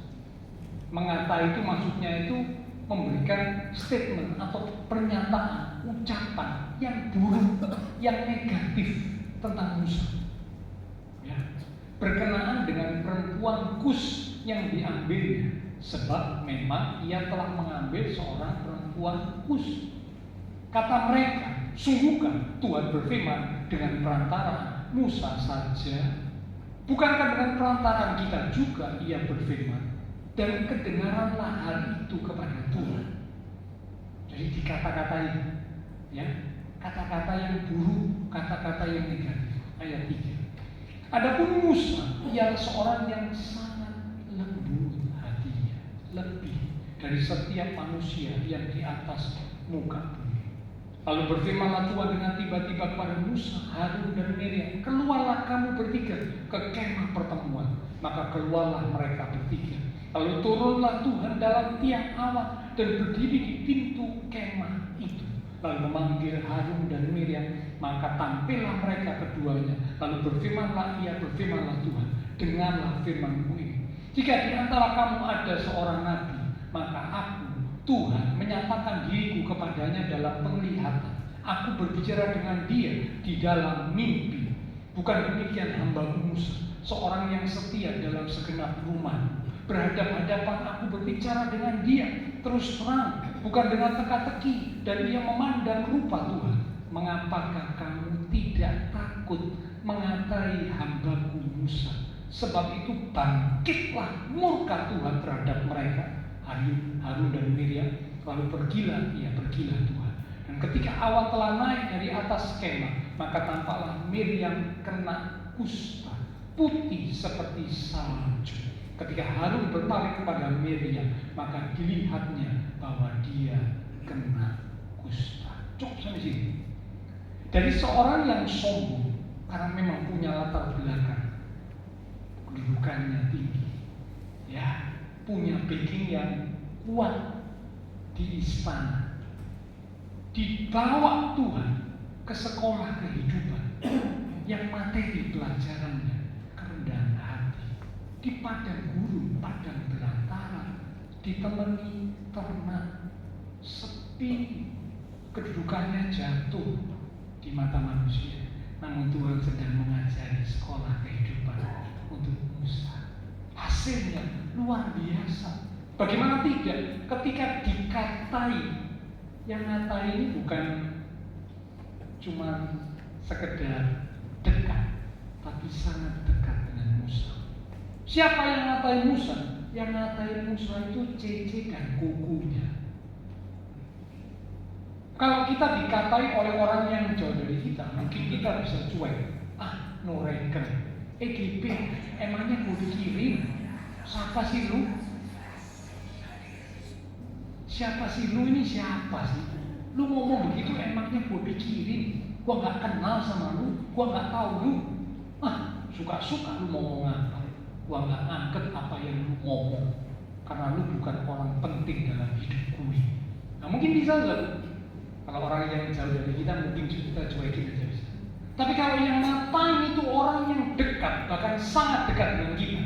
[SPEAKER 2] Mengatai itu maksudnya itu memberikan statement atau pernyataan, ucapan yang buruk, yang negatif tentang Musa. Ya. Berkenaan dengan perempuan Kus yang diambilnya, sebab memang ia telah mengambil seorang perempuan Kus. Kata mereka, sungguhkah Tuhan berfirman dengan perantara Musa saja? Bukankah dengan perantaraan kita juga ia berfirman? Dan kedengaranlah hal itu kepada Tuhan. Jadi di kata-kata ini, ya, kata-kata yang buruk, kata-kata yang negatif. Ayat 3. Adapun Musa, ia seorang yang sangat lembut hatinya, lebih dari setiap manusia yang di atas muka bumi. Lalu berfirmanlah Tuhan dengan tiba-tiba kepada Musa, Harun dan Miriam, keluarlah kamu bertiga ke kemah pertemuan. Maka keluarlah mereka bertiga. Lalu turunlah Tuhan dalam tiang awan dan berdiri di pintu kemah itu. Lalu memanggil Harun dan Miriam, maka tampillah mereka keduanya. Lalu berfirmanlah Tuhan, dengarlah firman-Mu ini. Jika di antara kamu ada seorang nabi, maka aku, Tuhan, menyatakan diriku kepadanya dalam penglihatan. Aku berbicara dengan dia di dalam mimpi. Bukan demikian hamba-Mu Musa, seorang yang setia dalam segenap rumah. Berhadap-hadapan aku berbicara dengan dia terus terang, bukan dengan teka-teki, dan ia memandang rupa Tuhan. Mengapakah kamu tidak takut mengatai hamba-Ku Musa? Sebab itu bangkitlah murka Tuhan terhadap mereka, Harun dan Miriam. Lalu pergilah Tuhan. Dan ketika awan telah naik dari atas kemah, maka tampaklah Miriam kena kusta, putih seperti salju. Ketika Harun berpaling kepada Miriam, maka dilihatnya bahwa dia kena kusta. Cukup sampai sini. Dari seorang yang sombong, karena memang punya latar belakang, kedudukannya tinggi, ya, punya backing yang kuat di istana, dibawa Tuhan ke sekolah kehidupan yang materi pelajarannya kerendahan hati, di padang gurun, padang belantara, ditemani ternak, sepi, kedudukannya jatuh di mata manusia. Namun Tuhan sedang mengajari sekolah kehidupan untuk Musa. Hasilnya luar biasa. Bagaimana tidak ketika dikatai, yang ngatai ini bukan cuma sekedar dekat, tapi sangat dekat dengan Musa. Siapa yang ngatai Musa? Yang ngatai Musa itu Cece dan kukunya. Kalau kita dikatai oleh orang yang jauh dari kita, mungkin kita bisa cuek. No reckon. EGP, emangnya gue dikirim? Siapa sih lu? Siapa sih lu ini siapa sih? Lu ngomong begitu emangnya gue dikirim? Gue gak kenal sama lu, gue gak tahu lu. Suka-suka lu mau ngomong apa? Gue gak ngangkat apa yang lu ngomong, karena lu bukan orang penting dalam hidup gue. Nah mungkin bisa gak? Kalau orang yang jauh dari kita mungkin kita cuekin aja bisa. Tapi kalau yang ngatain itu orang yang dekat, bahkan sangat dekat dengan kita,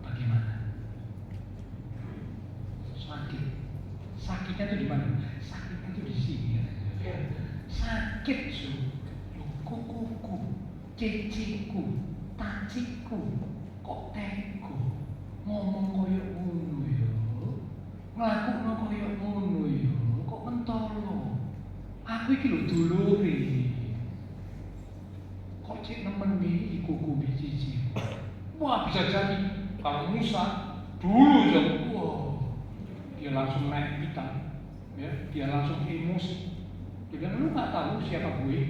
[SPEAKER 2] bagaimana? Sakitnya itu di mana? Sakitnya itu di sini. Sakit kukuku, ceciku, taciku, kok teko, ngomong koyok ngono yo, nglakuno koyok ngono yo, kok mentolo. Aku iki lho dulure. Kok cek nemen iki kuku biji. Wah, bisa jadi kalau Musa dulu dia langsung naik pitam, ya, dia langsung emosi. Dia bilang, lu nggak tahu siapa gue?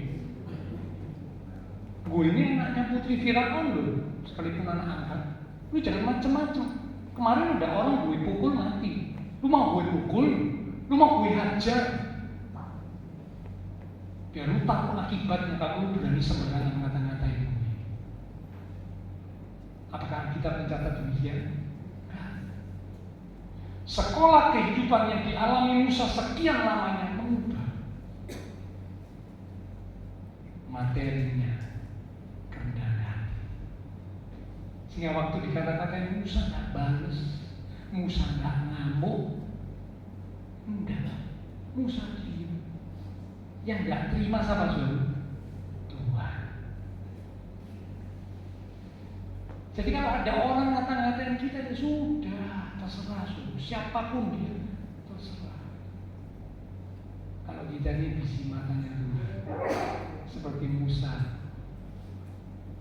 [SPEAKER 2] Gue ini anaknya putri Firaun loh, sekalipun anak angkat. Lu jangan macem-macem. Kemarin ada orang gue pukul mati. Lu mau gue pukul? Lu mau gue hajar? Biar lu tahu akibatnya kalau lu berani sembarangan ngata-ngatain gue. Apakah kita mencatat demikian? Sekolah kehidupan yang dialami Musa sekian lamanya mengubah. materinya kerendahan hati. Sehingga waktu dikata-katain Musa nggak bales, Musa nggak ngamuk, enggak, Musa diem. Yang nggak terima siapa Tuhan? Jadi kalau ada orang ngata-ngatain kita, ya sudah, terserah, siapapun dia, terserah. Kalau kita ini bisi matanya Tuhan, seperti Musa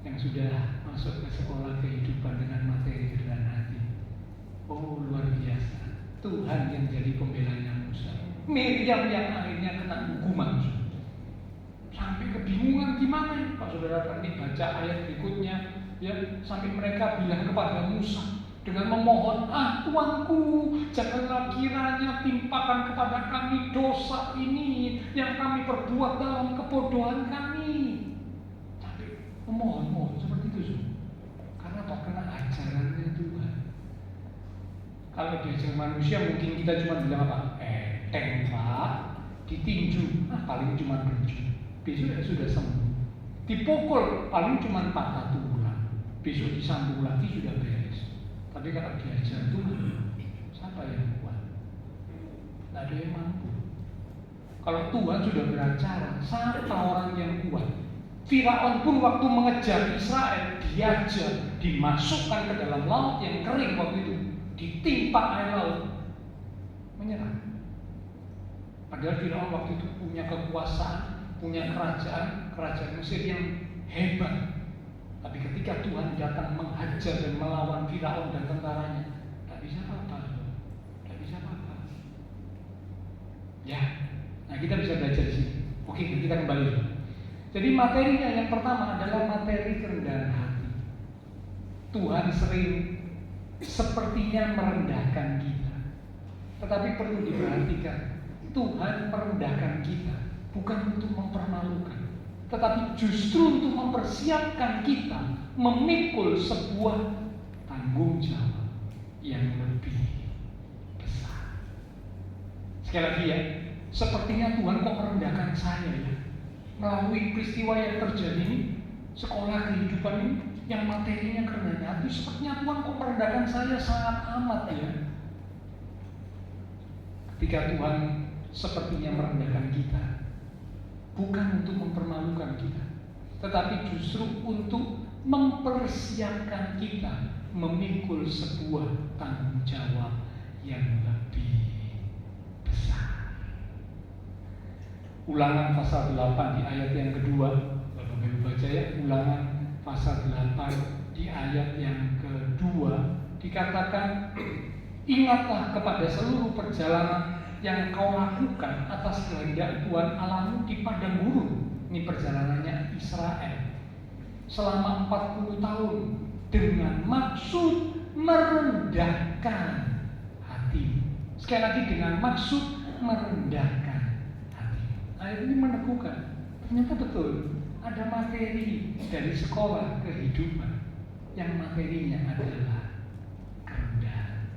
[SPEAKER 2] yang sudah masuk ke sekolah kehidupan dengan materi kerendahan hati. Oh, luar biasa. Tuhan yang jadi pembelanya Musa. Miriam yang akhirnya kena hukuman. Sampai kebingungan gimana? Kalau saudara tadi baca ayat berikutnya, ya, sampai mereka bilang kepada Musa dengan memohon, Tuanku, janganlah kiranya timpakan kepada kami dosa ini yang kami perbuat dalam kebodohan kami. Sampai memohon seperti itu. Karena apa? Karena ajarannya Tuhan. Kalau diajar manusia mungkin kita cuma bilang apa? Tembak, ditinju, paling cuma berju. Besok ya sudah sembuh. Dipukul, paling cuma patah tulang. Besok disambung lagi sudah beres. Tapi kalau diajar Tuhan, siapa yang kuat? Tidak ada yang mampu. Kalau Tuhan sudah beracara, siapa orang yang kuat? Firaun pun waktu mengejar Israel, diajar, dimasukkan ke dalam laut yang kering waktu itu, ditimpa air laut, menyerah. Padahal Firaun waktu itu punya kekuasaan, punya kerajaan Mesir yang hebat. Tapi ketika Tuhan datang menghajar dan melawan Firaun dan tentaranya, tak bisa apa-apa. Tak bisa apa-apa. Ya, nah kita bisa belajar di sini. Oke, kita kembali. Jadi materinya yang pertama adalah materi kerendahan hati. Tuhan sering sepertinya merendahkan kita. Tetapi perlu diperhatikan, Tuhan merendahkan kita bukan untuk mempermalukan, tetapi justru untuk mempersiapkan kita memikul sebuah tanggung jawab yang lebih besar. Sekali lagi ya, sepertinya Tuhan kok merendahkan saya ya, melalui peristiwa yang terjadi ini, sekolah kehidupan ini, yang materinya kerendahan hati, sepertinya Tuhan kok merendahkan saya sangat amat ya. Ketika Tuhan sepertinya merendahkan kita, bukan untuk mempermalukan kita, tetapi justru untuk mempersiapkan kita memikul sebuah tanggung jawab yang lebih besar. Ulangan pasal 8 di ayat yang kedua, Bapak-Ibu baca ya, Ulangan pasal 8 di ayat yang kedua dikatakan, ingatlah kepada seluruh perjalanan yang kau lakukan atas kehendak Tuhan Allahmu di padang gurun. Ini perjalanannya Israel selama 40 tahun dengan maksud merendahkan hati. Sekali lagi, dengan maksud merendahkan hati. Ayat ini meneguhkan, ternyata betul ada materi dari sekolah kehidupan yang materinya adalah kerendahan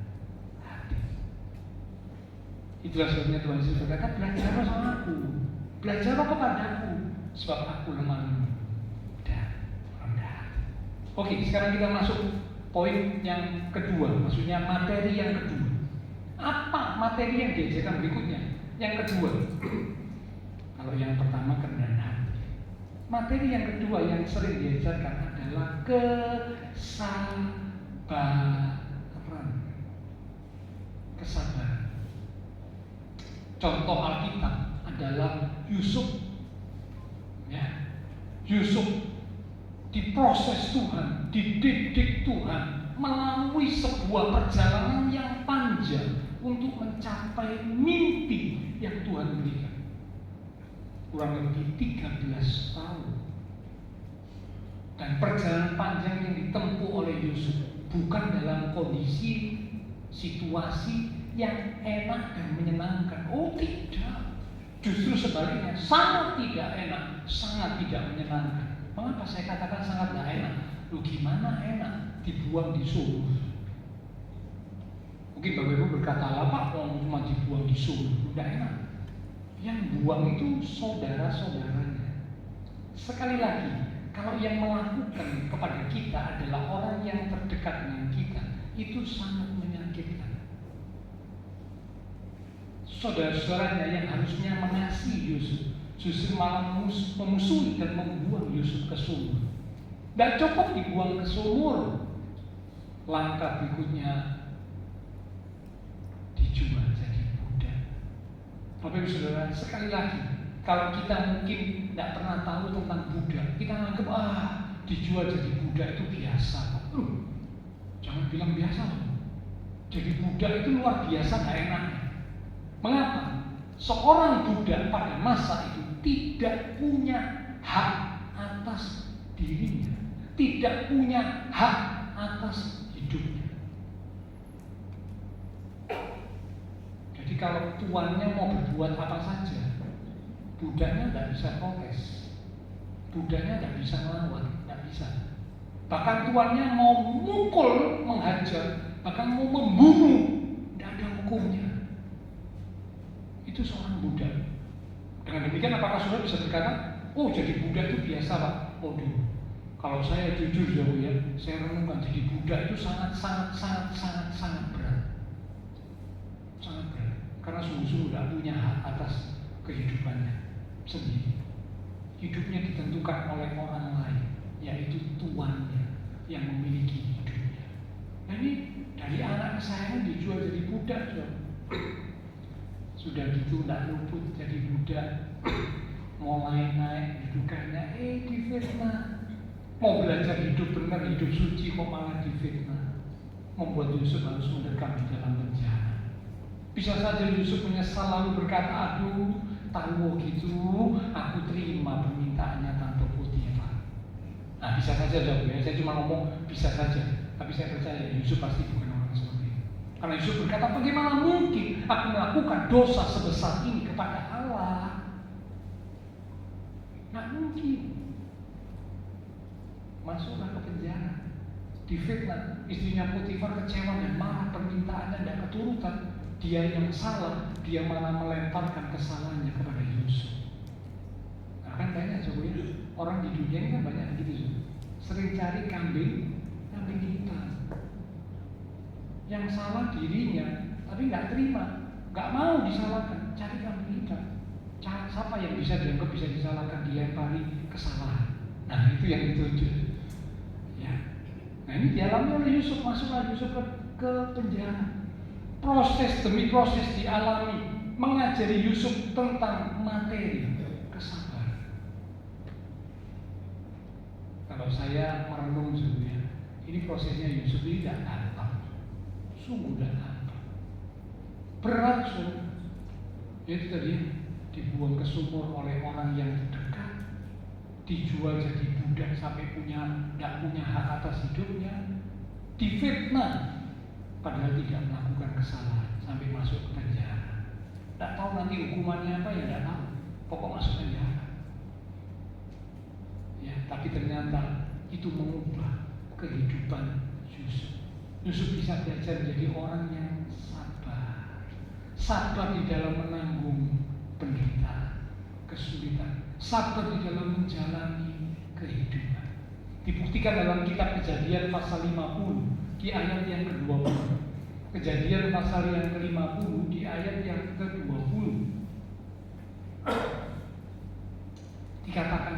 [SPEAKER 2] hati. Itulah sebabnya Tuhan Yesus berkata, belajarlah sama aku, belajarlah kepadaku, sebab aku lemah lembut dan rendah hati. Oke, sekarang kita masuk poin yang kedua, maksudnya materi yang kedua. Apa materi yang diajarkan berikutnya? Yang kedua, kalau yang pertama kerendahan hati, materi yang kedua yang sering diajarkan adalah kesabaran. Contoh Alkitab adalah Yusuf. Ya, Yusuf diproses Tuhan, dididik Tuhan melalui sebuah perjalanan yang panjang untuk mencapai mimpi yang Tuhan berikan. Kurang lebih 13 tahun. Dan perjalanan panjang yang ditempuh oleh Yusuf bukan dalam kondisi situasi yang enak dan menyenangkan. Oh tidak, justru sebaliknya, sangat tidak enak, sangat tidak menyenangkan. Mengapa saya katakan sangat tidak enak? Loh gimana enak? Dibuang di sumur. Mungkin Bapak Ibu berkata, lah Pak, kalau cuma dibuang di sumur, tidak enak. Yang buang itu saudara-saudaranya, Sekali lagi, kalau yang melakukan kepada kita adalah orang yang terdekat dengan kita, itu sangat menyakitkan. Saudara-saudaranya yang harusnya mengasihi Yusuf, justru malah memusuhi dan membuang Yusuf ke sumur. Tidak cukup dibuang ke sumur, langkah berikutnya dijual jadi budak. Bapak Ibu Saudara, sekali lagi, kalau kita mungkin tidak pernah tahu tentang budak, kita anggap dijual jadi budak itu biasa. Jangan bilang biasa loh. Jadi budak itu luar biasa gak enaknya. Mengapa? Seorang budak pada masa itu tidak punya hak atas dirinya, tidak punya hak atas hidupnya. Jadi kalau tuannya mau berbuat apa saja, budaknya tidak bisa protes, budaknya tidak bisa melawan, tidak bisa. Bahkan tuannya mau memukul, menghajar, bahkan mau membunuh, tidak ada hukumnya. Itu seorang budak. Dengan demikian apakah saudara bisa berkata, oh jadi budak itu biasa Pak? Waduh, kalau saya jujur ya, saya renungkan jadi budak itu sangat berat. Sangat berat. Karena sungguh-sungguh tidak punya hak atas kehidupannya sendiri. Hidupnya ditentukan oleh orang lain, yaitu tuannya yang memiliki hidupnya. Nah ini dari anak kesayangan dijual jadi budak, sudah gitu tidak luput jadi budak, mulai naik kedudukannya, difitnah. Mau belajar hidup benar, hidup suci, kok malah difitnah. Membuat Yusuf harus mendekam di dalam penjara. Bisa saja Yusuf menyesal lalu berkata, aduh, tahu gitu, aku terima permintaannya Tante Potifar. Nah bisa saja ya, saya cuma ngomong bisa saja, tapi saya percaya Yusuf pasti bukan orang seperti itu. Karena Yusuf berkata, bagaimana mungkin aku melakukan dosa sebesar ini kepada Allah? Nggak mungkin. Masuklah ke penjara, difitnah. Istrinya Potifar kecewa dan marah, permintaannya tidak keturutan. Dia yang salah, dia malah melemparkan kesalahannya kepada Yusuf. Nah, kan banyak sebenarnya orang di dunia ini kan banyak begitu, sering cari kambing hitam. Yang salah dirinya, tapi nggak terima, nggak mau disalahkan, cari kambing hitam. Siapa yang bisa dianggap bisa disalahkan, dilempari kesalahan. Nah itu yang dituju. Ya. Nah ini dialami oleh Yusuf, masuklah Yusuf ke penjara. Proses demi proses dialami, mengajari Yusuf tentang materi kesabaran. Kalau saya merenung sebenarnya, ini prosesnya Yusuf ini tidak gampang, sungguh tidak gampang, berat sungguh. Itu tadi dibuang ke sumur oleh orang yang terdekat, dijual jadi budak sampai tidak punya hak atas hidupnya, difitnah padahal tidak melakukan kesalahan sampai masuk ke penjara. Tidak tahu nanti hukumannya apa, ya tidak tahu, pokok masuk penjara. Ya, tapi ternyata itu mengubah kehidupan Yusuf. Yusuf bisa belajar menjadi orang yang sabar di dalam menanggung penderitaan, kesulitan, sabar di dalam menjalani kehidupan. Dibuktikan dalam kitab Kejadian pasal 50 di ayat yang ke-20. Kejadian pasal yang ke-50 di ayat yang ke-20. Dikatakan,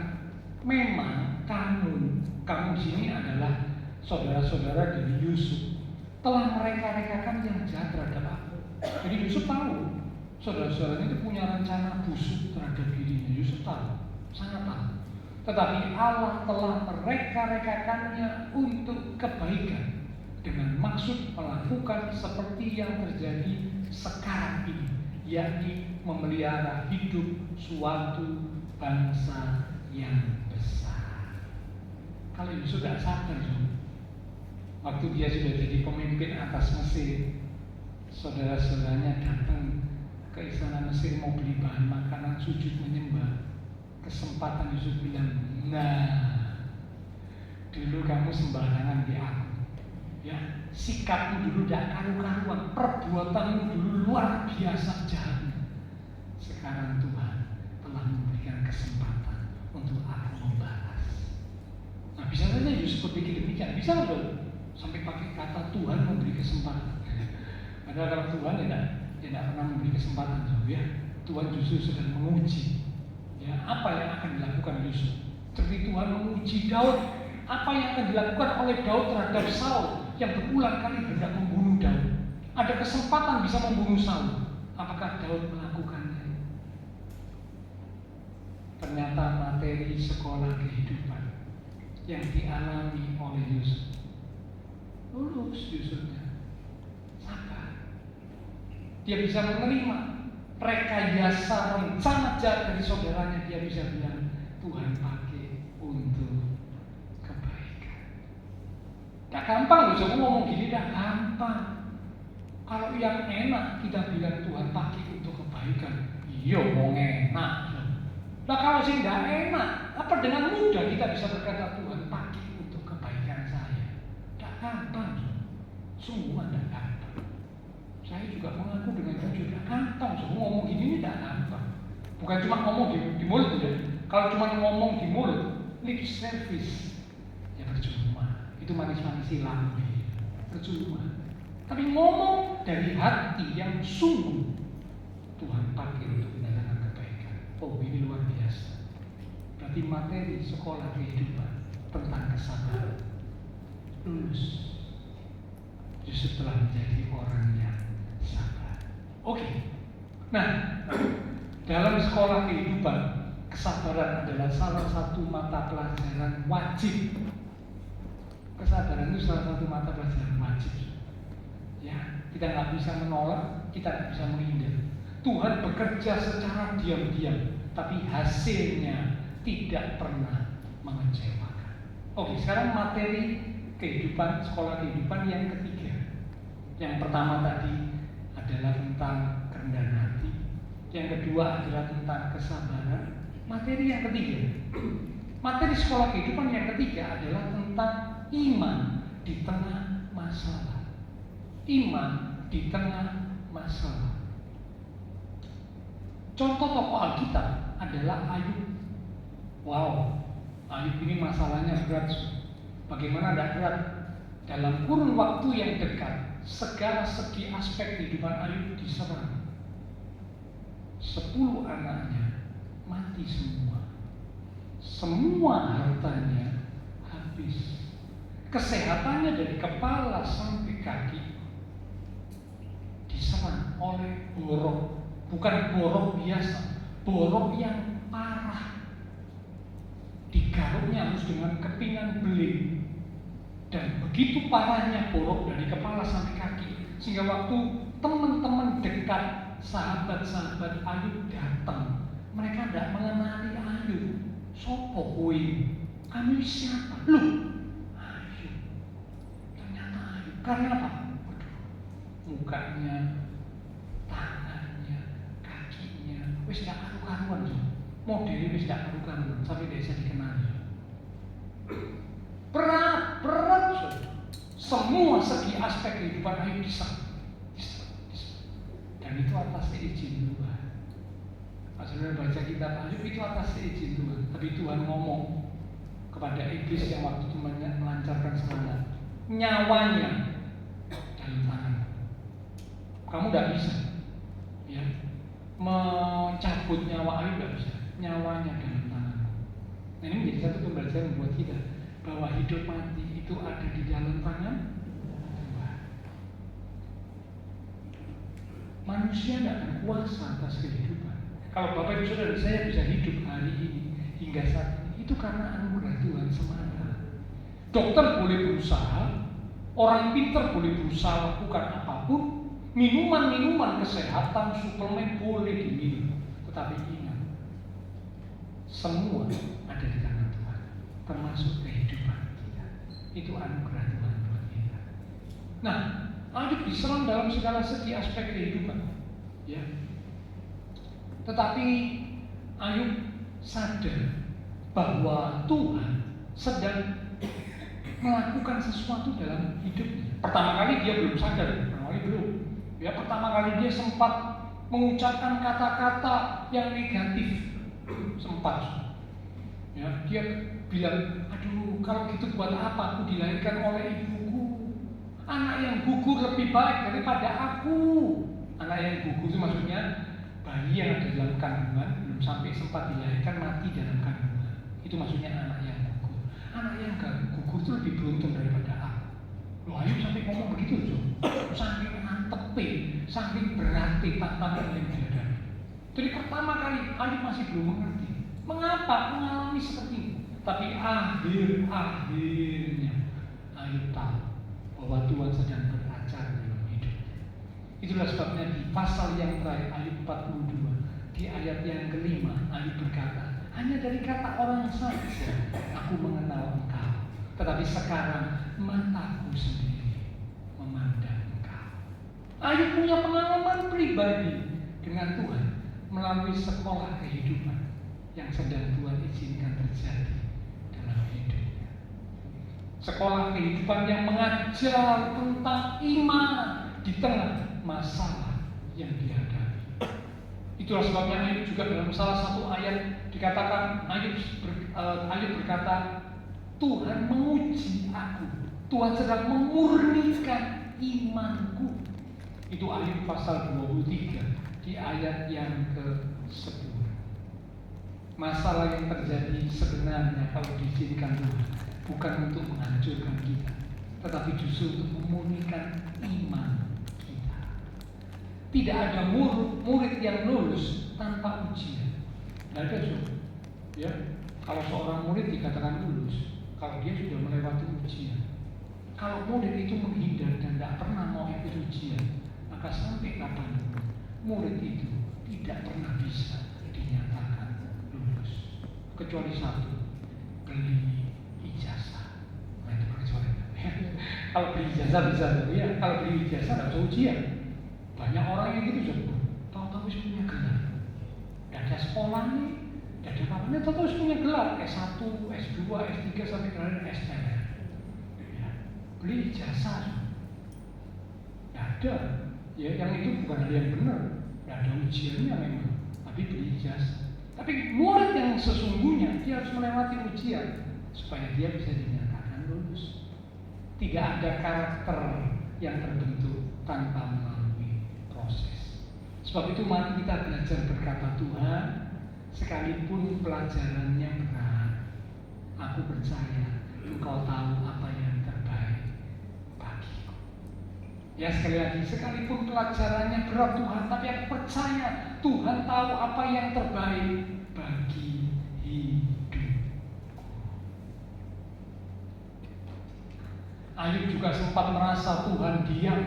[SPEAKER 2] memang kamu sini adalah saudara-saudara dari Yusuf, telah mereka-rekakan yang jahat terhadap aku. Jadi Yusuf tahu saudara-saudaranya itu punya rencana busuk terhadap dirinya. Yusuf tahu, sangat tahu. Tetapi Allah telah mereka-rekakannya untuk kebaikan, dengan maksud melakukan seperti yang terjadi sekarang ini, yakni memelihara hidup suatu bangsa yang besar. Kalau Yusuf tidak sadar, waktu dia sudah jadi pemimpin atas Mesir, saudara-saudaranya datang ke istana Mesir mau beli bahan makanan, sujud menyembah. Kesempatan Yusuf bilang, nah, dulu kamu sembarangan di aku, ya, sikapmu dulu tidak karu-karuan, perbuatanmu dulu luar biasa jahatnya. Sekarang Tuhan telah memberikan kesempatan untuk aku membalas. berpikir demikian. Bisa loh sampai pakai kata Tuhan memberi kesempatan. Padahal kalau Tuhan tidak pernah memberi kesempatan, ya. Tuhan justru sedang menguji, ya, apa yang akan dilakukan Yusuf. Seperti Tuhan menguji Daud, apa yang akan dilakukan oleh Daud terhadap Saul yang berulang kali hendak membunuh Daud. Ada kesempatan bisa membunuh Saul. Apakah Daud melakukannya? Ternyata materi sekolah kehidupan yang dialami oleh Yusuf, lulus Yusufnya, sabar. Dia bisa menerima rekayasa rencana jahat dari saudaranya. Dia bisa bilang, Tuhan pakai untuk kebaikan. Gak gampang loh, coba ngomong gini, gak gampang. Kalau yang enak kita bilang Tuhan pakai untuk kebaikan, iya mau enak. Nah kalau sih nggak enak, apa dengan mudah kita bisa berkata Tuhan pakai untuk kebaikan saya? Tidak gampang, semua tidak gampang. Saya juga mengaku dengan jujur, tidak gampang. Semua ngomong gini tidak gampang. Bukan cuma ngomong di mulut ya. Kalau cuma ngomong di mulut, lip service, ya percuma. Itu manis-manisi lambe, percuma. Tapi ngomong dari hati yang sungguh, Tuhan pakai untuk mendatangkan kebaikan. Oh, ini luar biasa. Berarti materi sekolah kehidupan tentang kesabaran lulus. Yusuf telah menjadi orang yang sabar. Oke. Nah, dalam sekolah kehidupan, kesabaran adalah salah satu mata pelajaran wajib. Kesabaran itu salah satu mata pelajaran wajib. Ya, kita nggak bisa menolak, kita nggak bisa menghindar. Tuhan bekerja secara diam-diam, tapi hasilnya tidak pernah mengecewakan. Oke, sekarang materi kehidupan, sekolah kehidupan yang ketiga. Yang pertama tadi adalah tentang kerendahan hati. Yang kedua adalah tentang kesabaran. Materi yang ketiga, materi sekolah kehidupan yang ketiga adalah tentang iman di tengah masalah. Iman di tengah masalah. Contoh tokoh Alkitab adalah Ayub. Wow, Ayub ini masalahnya berat. Bagaimana tidak berat? Dalam kurun waktu yang dekat, segala segi aspek kehidupan Ayub diserang. 10 anaknya mati semua. Semua hartanya habis. Kesehatannya dari kepala sampai kaki diserang oleh borok. Bukan borok biasa, borok yang parah. Digaruknya harus dengan kepingan beling. Dan begitu parahnya borok dari kepala sampai kaki, sehingga waktu teman-teman dekat, sahabat-sahabat Ayub datang, mereka tidak mengenali Ayub. Sopo kowe? Kamu siapa? Loh, Ayub. Ternyata Ayub. Karena apa? Waduh, mukanya, tangannya, kakinya, wis gak karu-karuan. Modelnya wis gak karu-karuan sampai dia bisa dikenali. Berat. Semua segi aspek kehidupan Ayub diserang. Dan itu atas izin Tuhan. Pas saudara baca kitab Ayub itu atas izin Tuhan. Tapi Tuhan ngomong kepada iblis yang waktu itu melancarkan serangan, nyawanya dalam tangan. Kamu tidak bisa, ya, mencabut nyawa Ayub tidak bisa. Nyawanya dalam tangan. Nah, ini menjadi satu pembelajaran buat kita bahwa hidup mati itu ada di dalam tangan Tuhan. Manusia tidak berkuasa atas kehidupan. Kalau Bapak Ibu Saudara saya bisa hidup hari ini hingga saat ini, itu karena anugerah Tuhan semata. Dokter boleh berusaha, orang pintar boleh berusaha lakukan apapun, minuman-minuman kesehatan, suplemen boleh diminum, tetapi ingat, semua ada di tangan Tuhan, termasuk kehidupan kita. Itu anugerah Tuhan buat kita. Nah, Ayub diserang dalam segala segi aspek kehidupan, ya. Tetapi Ayub sadar bahwa Tuhan sedang melakukan sesuatu dalam hidupnya. Pertama kali dia belum sadar, Ya, pertama kali dia sempat mengucapkan kata-kata yang negatif, sempat. Ya, dia bilang, aduh kalau gitu buat apa aku dilahirkan oleh ibuku? Anak yang gugur lebih baik daripada aku. Anak yang gugur itu maksudnya bayi yang ada dalam kandungan belum sampai sempat dilahirkan mati dalam kandungan. Itu maksudnya anak yang gugur. Anak yang gugur itu lebih beruntung daripada aku. Loh, ayo sampai ngomong begitu loh. Saking antepin, saking berarti tantangan yang dihadapi. Jadi pertama kali Ayub masih belum mengerti mengapa mengalami seperti ini. Tapi akhirnya Ayub tahu bahwa Tuhan sedang beracara dalam hidupnya. Itulah sebabnya di pasal yang terakhir Ayub 42 di ayat yang kelima Ayub berkata, hanya dari kata orang saja aku mengenal engkau, tetapi sekarang mataku sendiri memandang engkau. Ayub punya pengalaman pribadi dengan Tuhan melalui sekolah kehidupan yang sedang Tuhan izinkan terjadi dalam hidupnya. Sekolah kehidupan yang mengajar tentang iman di tengah masalah yang dihadapi. Itulah sebabnya Ayub juga dalam salah satu ayat dikatakan Ayub berkata, Tuhan menguji aku, Tuhan sedang memurnikan imanku. Itu Ayub pasal 23 di ayat yang ke-10. Masalah yang terjadi sebenarnya kalau diizinkan Tuhan bukan untuk menghancurkan kita, tetapi justru untuk memurnikan iman kita. Tidak ada murid yang lulus tanpa ujian. Tidak ada, ya. Kalau seorang murid dikatakan lulus kalau dia sudah melewati ujian. Kalau murid itu menghindar dan tidak pernah mau ikut ujian, maka sampai kapanpun murid itu tidak pernah bisa dinyatakan lulus, kecuali satu, beli ijazah. Nah, itu kecuali. Kalau beli ijazah bisa, ya. Kalau beli ijazah tidak usah ujian. Banyak orang yang gitu juga, tahu-tahu punya gelar. Tidak ada sekolah nih, tidak ada apa-apa, tahu-tahu punya gelar S1, S2, S3 sampai terakhir S3. Ya. Beli ijazah, tidak ada. Ya, yang itu bukan hal yang benar. Tidak ada ujiannya memang, tapi beli ijazah. Tapi murid yang sesungguhnya dia harus melewati ujian supaya dia bisa dinyatakan lulus. Tidak ada karakter yang terbentuk tanpa melalui proses. Sebab itu mari kita belajar berkata Tuhan, sekalipun pelajarannya berat, aku percaya Engkau tahu apa yang terbaik bagiku. Ya, sekali lagi, sekalipun pelajarannya berat Tuhan, tapi aku percaya Tuhan tahu apa yang terbaik bagi hidupku. Ayub juga sempat merasa Tuhan diam.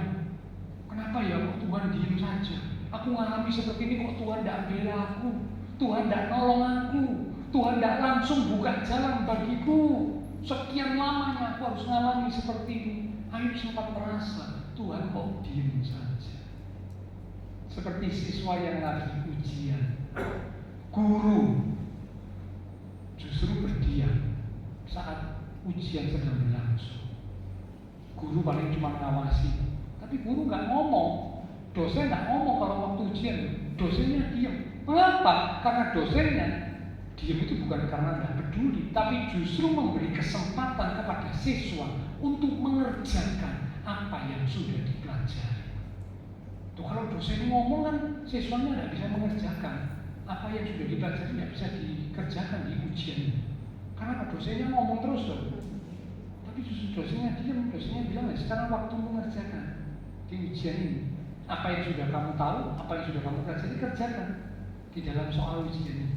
[SPEAKER 2] Kenapa ya kok Tuhan diam saja? Aku mengalami seperti ini kok Tuhan tidak bela aku, Tuhan tidak nolong aku, Tuhan tidak langsung buka jalan bagiku. Sekian lamanya aku harus mengalami seperti ini. Ayub sempat merasa Tuhan kok diam saja. Seperti siswa yang lagi ujian, guru justru berdiam saat ujian sedang berlangsung. Guru paling cuma ngawasi, tapi guru nggak ngomong. Dosen nggak ngomong kalau waktu ujian, dosennya diam. Mengapa? Karena dosennya diam itu bukan karena nggak peduli, tapi justru memberi kesempatan kepada siswa untuk mengerjakan apa yang sudah dipelajari. Tuh, kalau dosen ngomong kan siswanya tidak bisa mengerjakan apa yang sudah dipelajari, tidak bisa dikerjakan di ujian. Karena dosennya ngomong terus loh. Tapi justru dosennya diam, dosennya bilang, sekarang waktu mengerjakan di ujian ini. Apa yang sudah kamu tahu, apa yang sudah kamu pelajari, kerjakan di dalam soal ujian ini.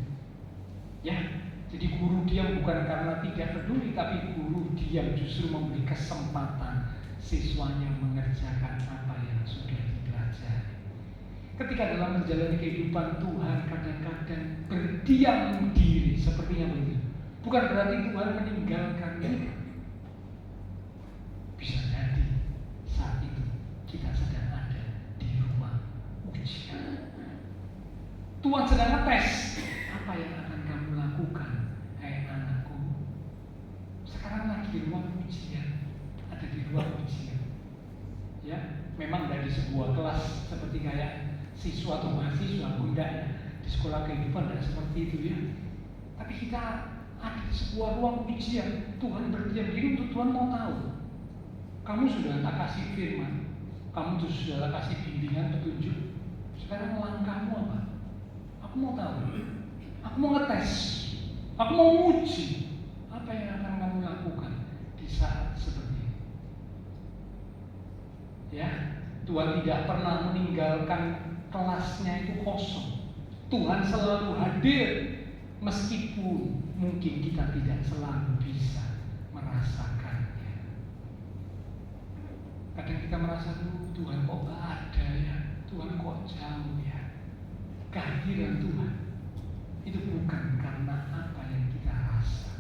[SPEAKER 2] Ya, jadi guru diam bukan karena tidak peduli, tapi guru diam justru memberi kesempatan siswanya mengerjakan apa yang sudah dipelajari. Ketika dalam menjalani kehidupan Tuhan kadang-kadang berdiam diri sepertinya begitu. Bukan berarti Tuhan meninggalkan kita. Bisa jadi saat itu kita sedang ada di rumah ujian. Tuhan sedang ngetes apa yang akan kamu lakukan, hai anakku. Sekarang lagi di rumah ujian, ada di ruang ujian. Ya, memang dari sebuah kelas seperti kayak siswa atau mahasiswa, bunda ya, di sekolah kehidupan tidak seperti itu ya. Tapi kita ada sebuah ruang ujian. Tuhan berdiam diri untuk Tuhan mau tahu. Kamu sudah tak kasih firman, kamu sudah tak kasih bimbingan petunjuk. Sekarang langkahmu apa? Aku mau tahu. Aku mau ngetes. Aku mau uji apa yang akan kamu lakukan di saat seperti ini. Ya, Tuhan tidak pernah meninggalkan kelasnya itu kosong. Tuhan selalu hadir meskipun mungkin kita tidak selalu bisa merasakannya. Kadang kita merasa Tuhan kok gak ada ya, Tuhan kok jauh ya. Kehadiran Tuhan itu bukan karena apa yang kita rasa.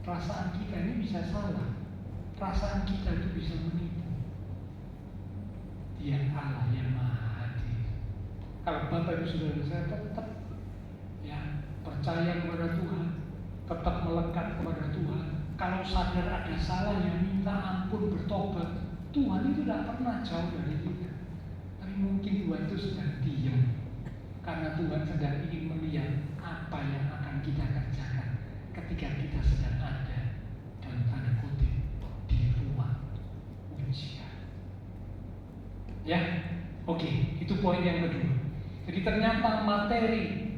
[SPEAKER 2] Perasaan kita ini bisa salah. Perasaan kita itu bisa menipu. Dia Allah yang Maha Hadir. Kalau Bapak Ibu Saudara saya tetap ya percaya kepada Tuhan, tetap melekat kepada Tuhan. Kalau sadar ada salah yang minta ampun, bertobat, Tuhan itu tidak pernah jauh dari kita. Tapi mungkin Tuhan itu sedang diam karena Tuhan sedang ingin melihat apa yang akan kita kerjakan ketika kita sedang ada dalam tanda kutip di ruang ujian. Ya, oke, itu poin yang kedua. Jadi ternyata materi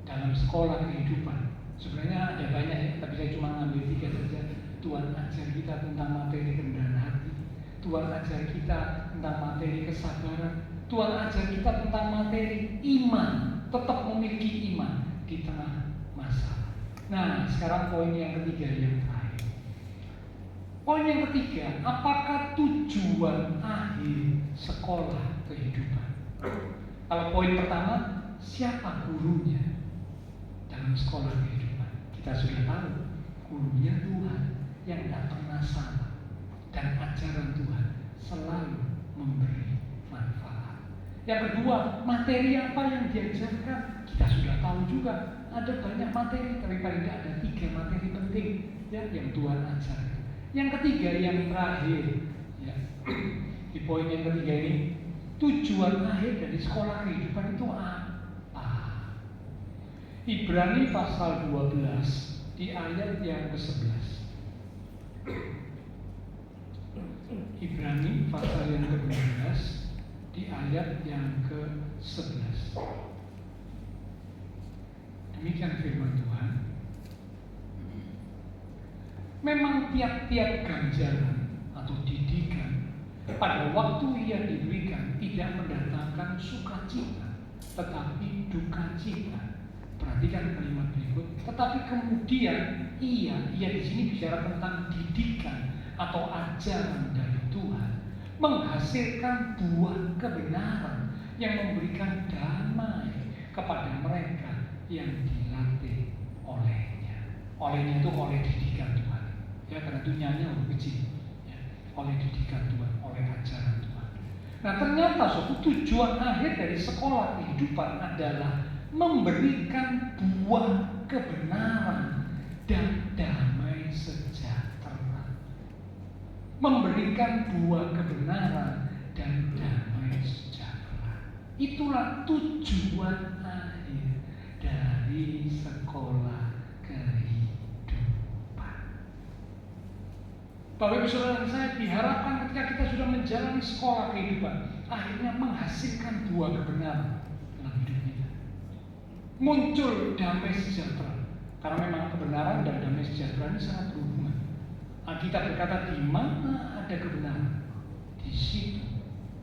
[SPEAKER 2] dalam sekolah kehidupan sebenarnya ada banyak ya, tapi saya cuma ngambil 3 saja. Tuhan ajar kita tentang materi kerendahan hati, Tuhan ajar kita tentang materi kesabaran, Tuhan ajar kita tentang materi iman, tetap memiliki iman di tengah masalah. Nah, sekarang poin yang ketiga yang terakhir. Poin yang ketiga, apakah tujuan akhir sekolah kehidupan? Kalau poin pertama, siapa gurunya dalam sekolah kehidupan? Kita sudah tahu, gurunya Tuhan yang tidak pernah salah, dan ajaran Tuhan selalu memberi manfaat. Yang kedua, materi apa yang diajarkan? Kita sudah tahu juga, ada banyak materi, tapi paling tidak ada 3 materi penting ya, yang Tuhan ajarkan. Yang ketiga, yang terakhir ya, di poin yang ketiga ini, tujuan akhir dari sekolah kehidupan itu apa? Ibrani pasal 12 di ayat yang ke-11. Ibrani pasal yang ke-12 di ayat yang ke-11. Demikian firman Tuhan. Memang tiap-tiap ganjaran atau didikan pada waktu ia diberikan tidak mendatangkan sukacita, tetapi duka cita. Perhatikan kalimat berikut. Tetapi kemudian ia di sini bicara tentang didikan atau ajaran dari Tuhan, menghasilkan buah kebenaran yang memberikan damai kepada mereka yang dilatih olehnya. Olehnya itu oleh didikan Tuhan. Ya, karena dunianya lebih kecil. Ya, oleh didikan Tuhan, oleh ajaran Tuhan. Nah, ternyata suatu tujuan akhir dari sekolah kehidupan adalah memberikan buah kebenaran dan damai sejahtera. Memberikan buah kebenaran dan damai sejahtera. Itulah tujuan akhir dari sekolah kehidupan. Bapak Ibu Saudara saya, diharapkan ketika kita sudah menjalani sekolah kehidupan, akhirnya menghasilkan buah kebenaran dalam hidup kita. Muncul damai sejahtera, karena memang kebenaran dan damai sejahtera ini sangat berhubungan. Alkitab berkata, di mana ada kebenaran, di situ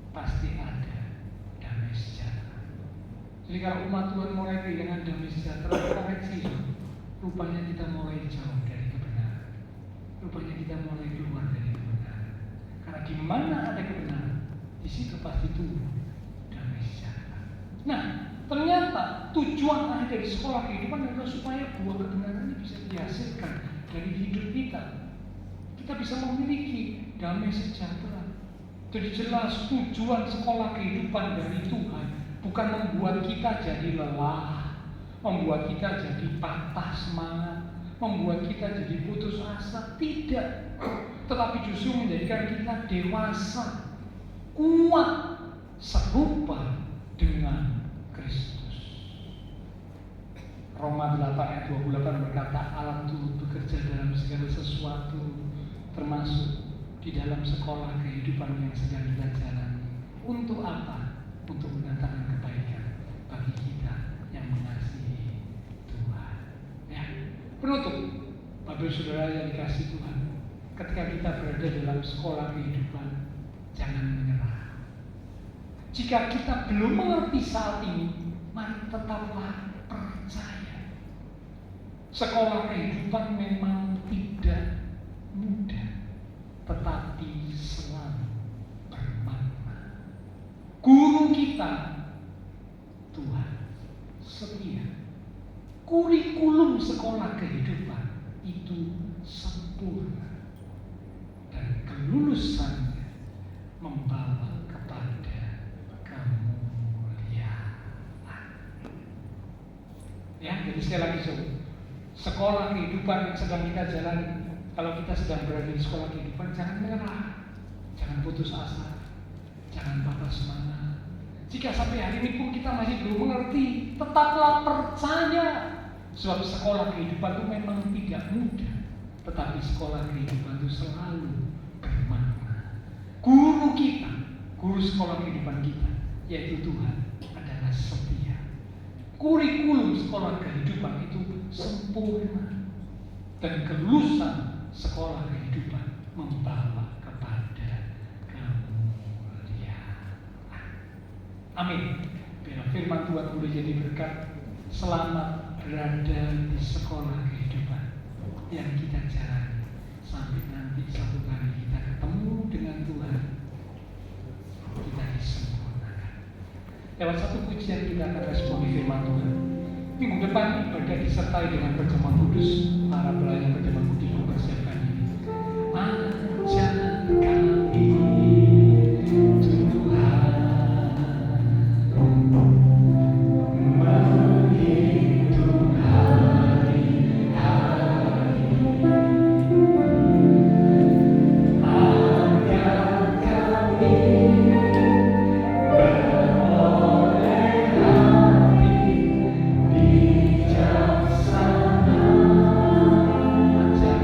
[SPEAKER 2] pasti ada damai sejahtera. Jadi kalau umat Tuhan mulai kehilangan damai sejahtera, koreksi, rupanya kita mulai jauh dari kebenaran. Rupanya kita mulai keluar dari kebenaran. Karena di mana ada kebenaran, di situ pasti tumbuh damai sejahtera. Nah, ternyata tujuan akhir dari sekolah kehidupan adalah supaya buah kebenaran ini bisa dihasilkan dari hidup kita. Kita bisa memiliki damai sejahtera. Jadi jelas tujuan sekolah kehidupan dari Tuhan bukan membuat kita jadi lelah, membuat kita jadi patah semangat, membuat kita jadi putus asa. Tidak. Tetapi justru menjadikan kita dewasa, kuat, serupa dengan Kristus. Roma 8 ayat 28 berkata, Allah turut bekerja dalam segala sesuatu, termasuk di dalam sekolah kehidupan yang sedang kita jalani. Untuk apa? Untuk mendatangkan kebaikan bagi kita yang mengasihi Tuhan. Ya, penutup, Bapak Saudara yang dikasihi Tuhan, ketika kita berada dalam sekolah kehidupan, jangan menyerah. Jika kita belum mengerti saat ini, mari tetaplah percaya. Sekolah kehidupan memang tidak mudah, tetapi selalu bermakna. Guru kita, Tuhan, setia. Kurikulum sekolah kehidupan itu sempurna, dan kelulusannya membawa kepada kemuliaan. Ya, jadi sekali lagi sekolah kehidupan yang sedang kita jalani, kalau kita sedang berada di sekolah kehidupan, jangan menyerah, jangan putus asa, jangan patah semangat. Jika sampai hari ini pun kita masih belum mengerti, tetaplah percaya. Sebab sekolah kehidupan itu memang tidak mudah, tetapi sekolah kehidupan itu selalu bermakna. Guru kita, guru sekolah kehidupan kita, yaitu Tuhan, adalah setia. Kurikulum sekolah kehidupan itu sempurna, dan kelulusan sekolah kehidupan membawa kepada kemuliaan. Amin. Biar firman Tuhan boleh jadi berkat. Selamat berada di sekolah kehidupan yang kita jalani, sampai nanti satu kali kita ketemu dengan Tuhan, kita disempurnakan. Lewat satu pujian kita akan responi firman Tuhan. Minggu depan ibadah disertai dengan perjamuan kudus. Para pelayan perjamuan kudus mempersiapkan ini. Ajar kami Tuhan menghitung hari-hari, agar kami beroleh hati bijaksana. Ajar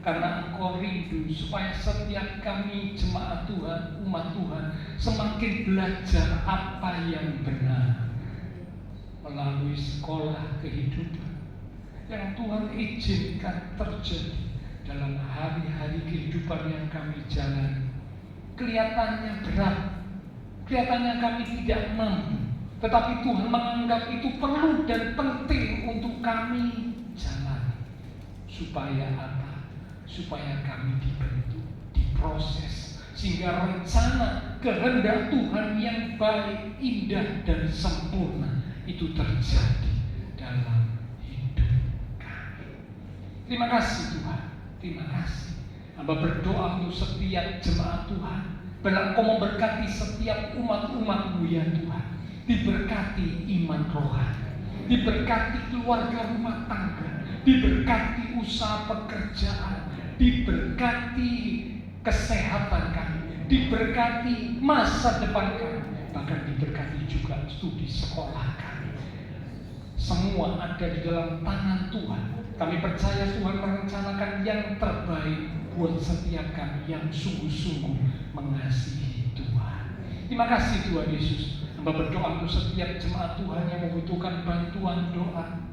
[SPEAKER 2] Karena Engkau rindu supaya setiap kami jemaat Tuhan, umat Tuhan, semakin belajar apa yang benar melalui sekolah kehidupan yang Tuhan izinkan terjadi dalam hari-hari kehidupan yang kami jalani. Kelihatannya berat, kelihatannya kami tidak mampu, tetapi Tuhan menganggap itu perlu dan penting untuk kami jalani. Supaya apa? Supaya kami dibentuk, diproses, sehingga rencana kehendak Tuhan yang baik, indah, dan sempurna itu terjadi dalam hidup kami. Terima kasih Tuhan, terima kasih. Hamba berdoa untuk setiap jemaat Tuhan, biarlah Engkau memberkati setiap umat-umat-Mu ya Tuhan. Diberkati iman rohani, diberkati keluarga rumah tangga, diberkati usaha pekerjaan, diberkati kesehatan kami, diberkati masa depan kami, bahkan diberkati juga studi sekolah kami. Semua ada di dalam tangan Tuhan. Kami percaya Tuhan merencanakan yang terbaik buat setiap kami yang sungguh-sungguh mengasihi Tuhan. Terima kasih Tuhan Yesus. Hamba berdoa untuk setiap jemaat Tuhan yang membutuhkan bantuan doa.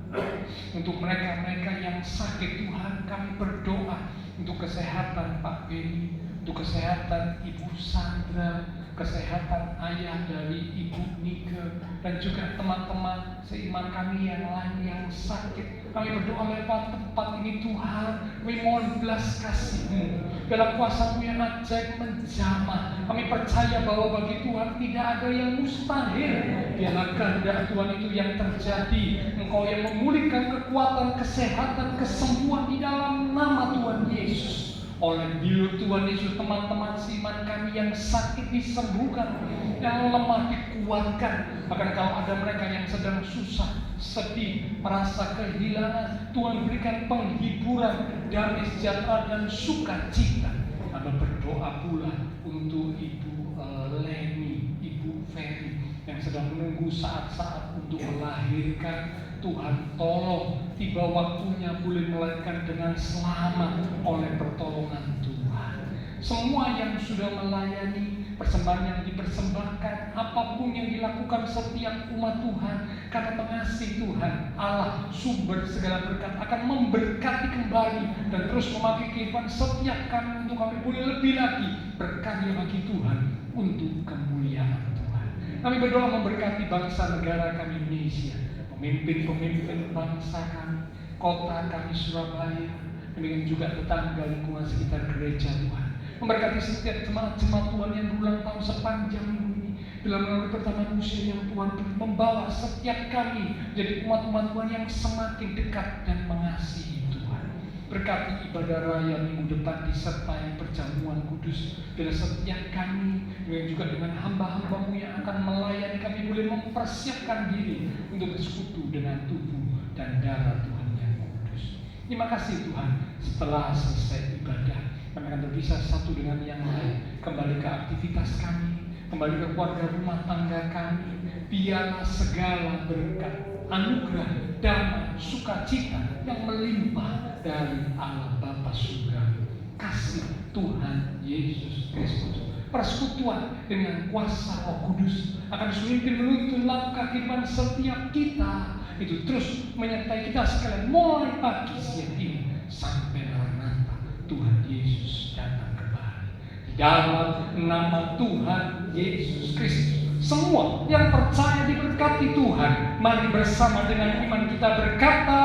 [SPEAKER 2] Untuk mereka-mereka yang sakit Tuhan, kami berdoa untuk kesehatan Pak Beni, untuk kesehatan Ibu Sandra, kesehatan ayah dari Ibu Nike, dan juga teman-teman seiman kami yang lain yang sakit. Kami berdoa lewat tempat ini Tuhan, kami mohon belas kasih-Mu dalam kuasa-Mu yang ajaib menjamah. Kami percaya bahwa bagi Tuhan tidak ada yang mustahil. Biarlah kehendak Tuhan itu yang terjadi. Engkau yang memulihkan kekuatan, kesehatan, kesembuhan di dalam nama Tuhan Yesus. Oleh bilu Tuhan Yesus, teman-teman seiman kami yang sakit disembuhkan, yang lemah dikuatkan. Bahkan kalau ada mereka yang sedang susah, sedih, merasa kehilangan, Tuhan berikan penghiburan, damai sejahtera dan sukacita. Ada berdoa pula untuk Ibu Leni, Ibu Ferry yang sedang menunggu saat-saat untuk melahirkan. Tuhan tolong tiba waktunya boleh melahirkan dengan selamat oleh pertolongan Tuhan. Semua yang sudah melayani, persembahan yang dipersembahkan, apapun yang dilakukan setiap umat Tuhan, karena mengasihi Tuhan, Allah sumber segala berkat akan memberkati kembali dan terus memakai kehidupan setiap kami untuk kami boleh lebih lagi berkarya bagi Tuhan untuk kemuliaan Tuhan. Kami berdoa memberkati bangsa negara kami Indonesia, pemimpin-pemimpin bangsa kami, kota kami Surabaya, demikian juga tetangga lingkungan sekitar gereja Tuhan. Memberkati setiap jemaat-jemaat Tuhan yang berulang tahun sepanjang minggu ini, bila melalui pertemuan usia yang Tuhan membawa setiap kami jadi umat-umat Tuhan yang semakin dekat dan mengasihi Tuhan. Berkati ibadah raya minggu depan disertai perjamuan kudus, bila setiap kami dan juga dengan hamba-hamba-Mu yang akan melayani kami boleh mempersiapkan diri untuk bersekutu dengan tubuh dan darah Tuhan yang kudus. Terima kasih Tuhan. Setelah selesai ibadah, kami akan berpisah satu dengan yang lain, kembali ke aktivitas kami, kembali ke keluarga rumah tangga kami. Biarlah segala berkat, anugerah, damai, sukacita yang melimpah dari Allah Bapa Surga, kasih Tuhan Yesus Kristus, persekutuan dengan kuasa Roh Kudus akan semakin menuntun langkah kehidupan setiap kita itu terus menyertai kita sekalian mulai pagi siang ini sampai maranatha Tuhan Yesus datang kembali. Di dalam nama Tuhan Yesus Kristus, semua yang percaya diberkati Tuhan. Mari bersama dengan iman kita berkata,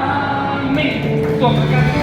[SPEAKER 2] amin. Tuhan berkati.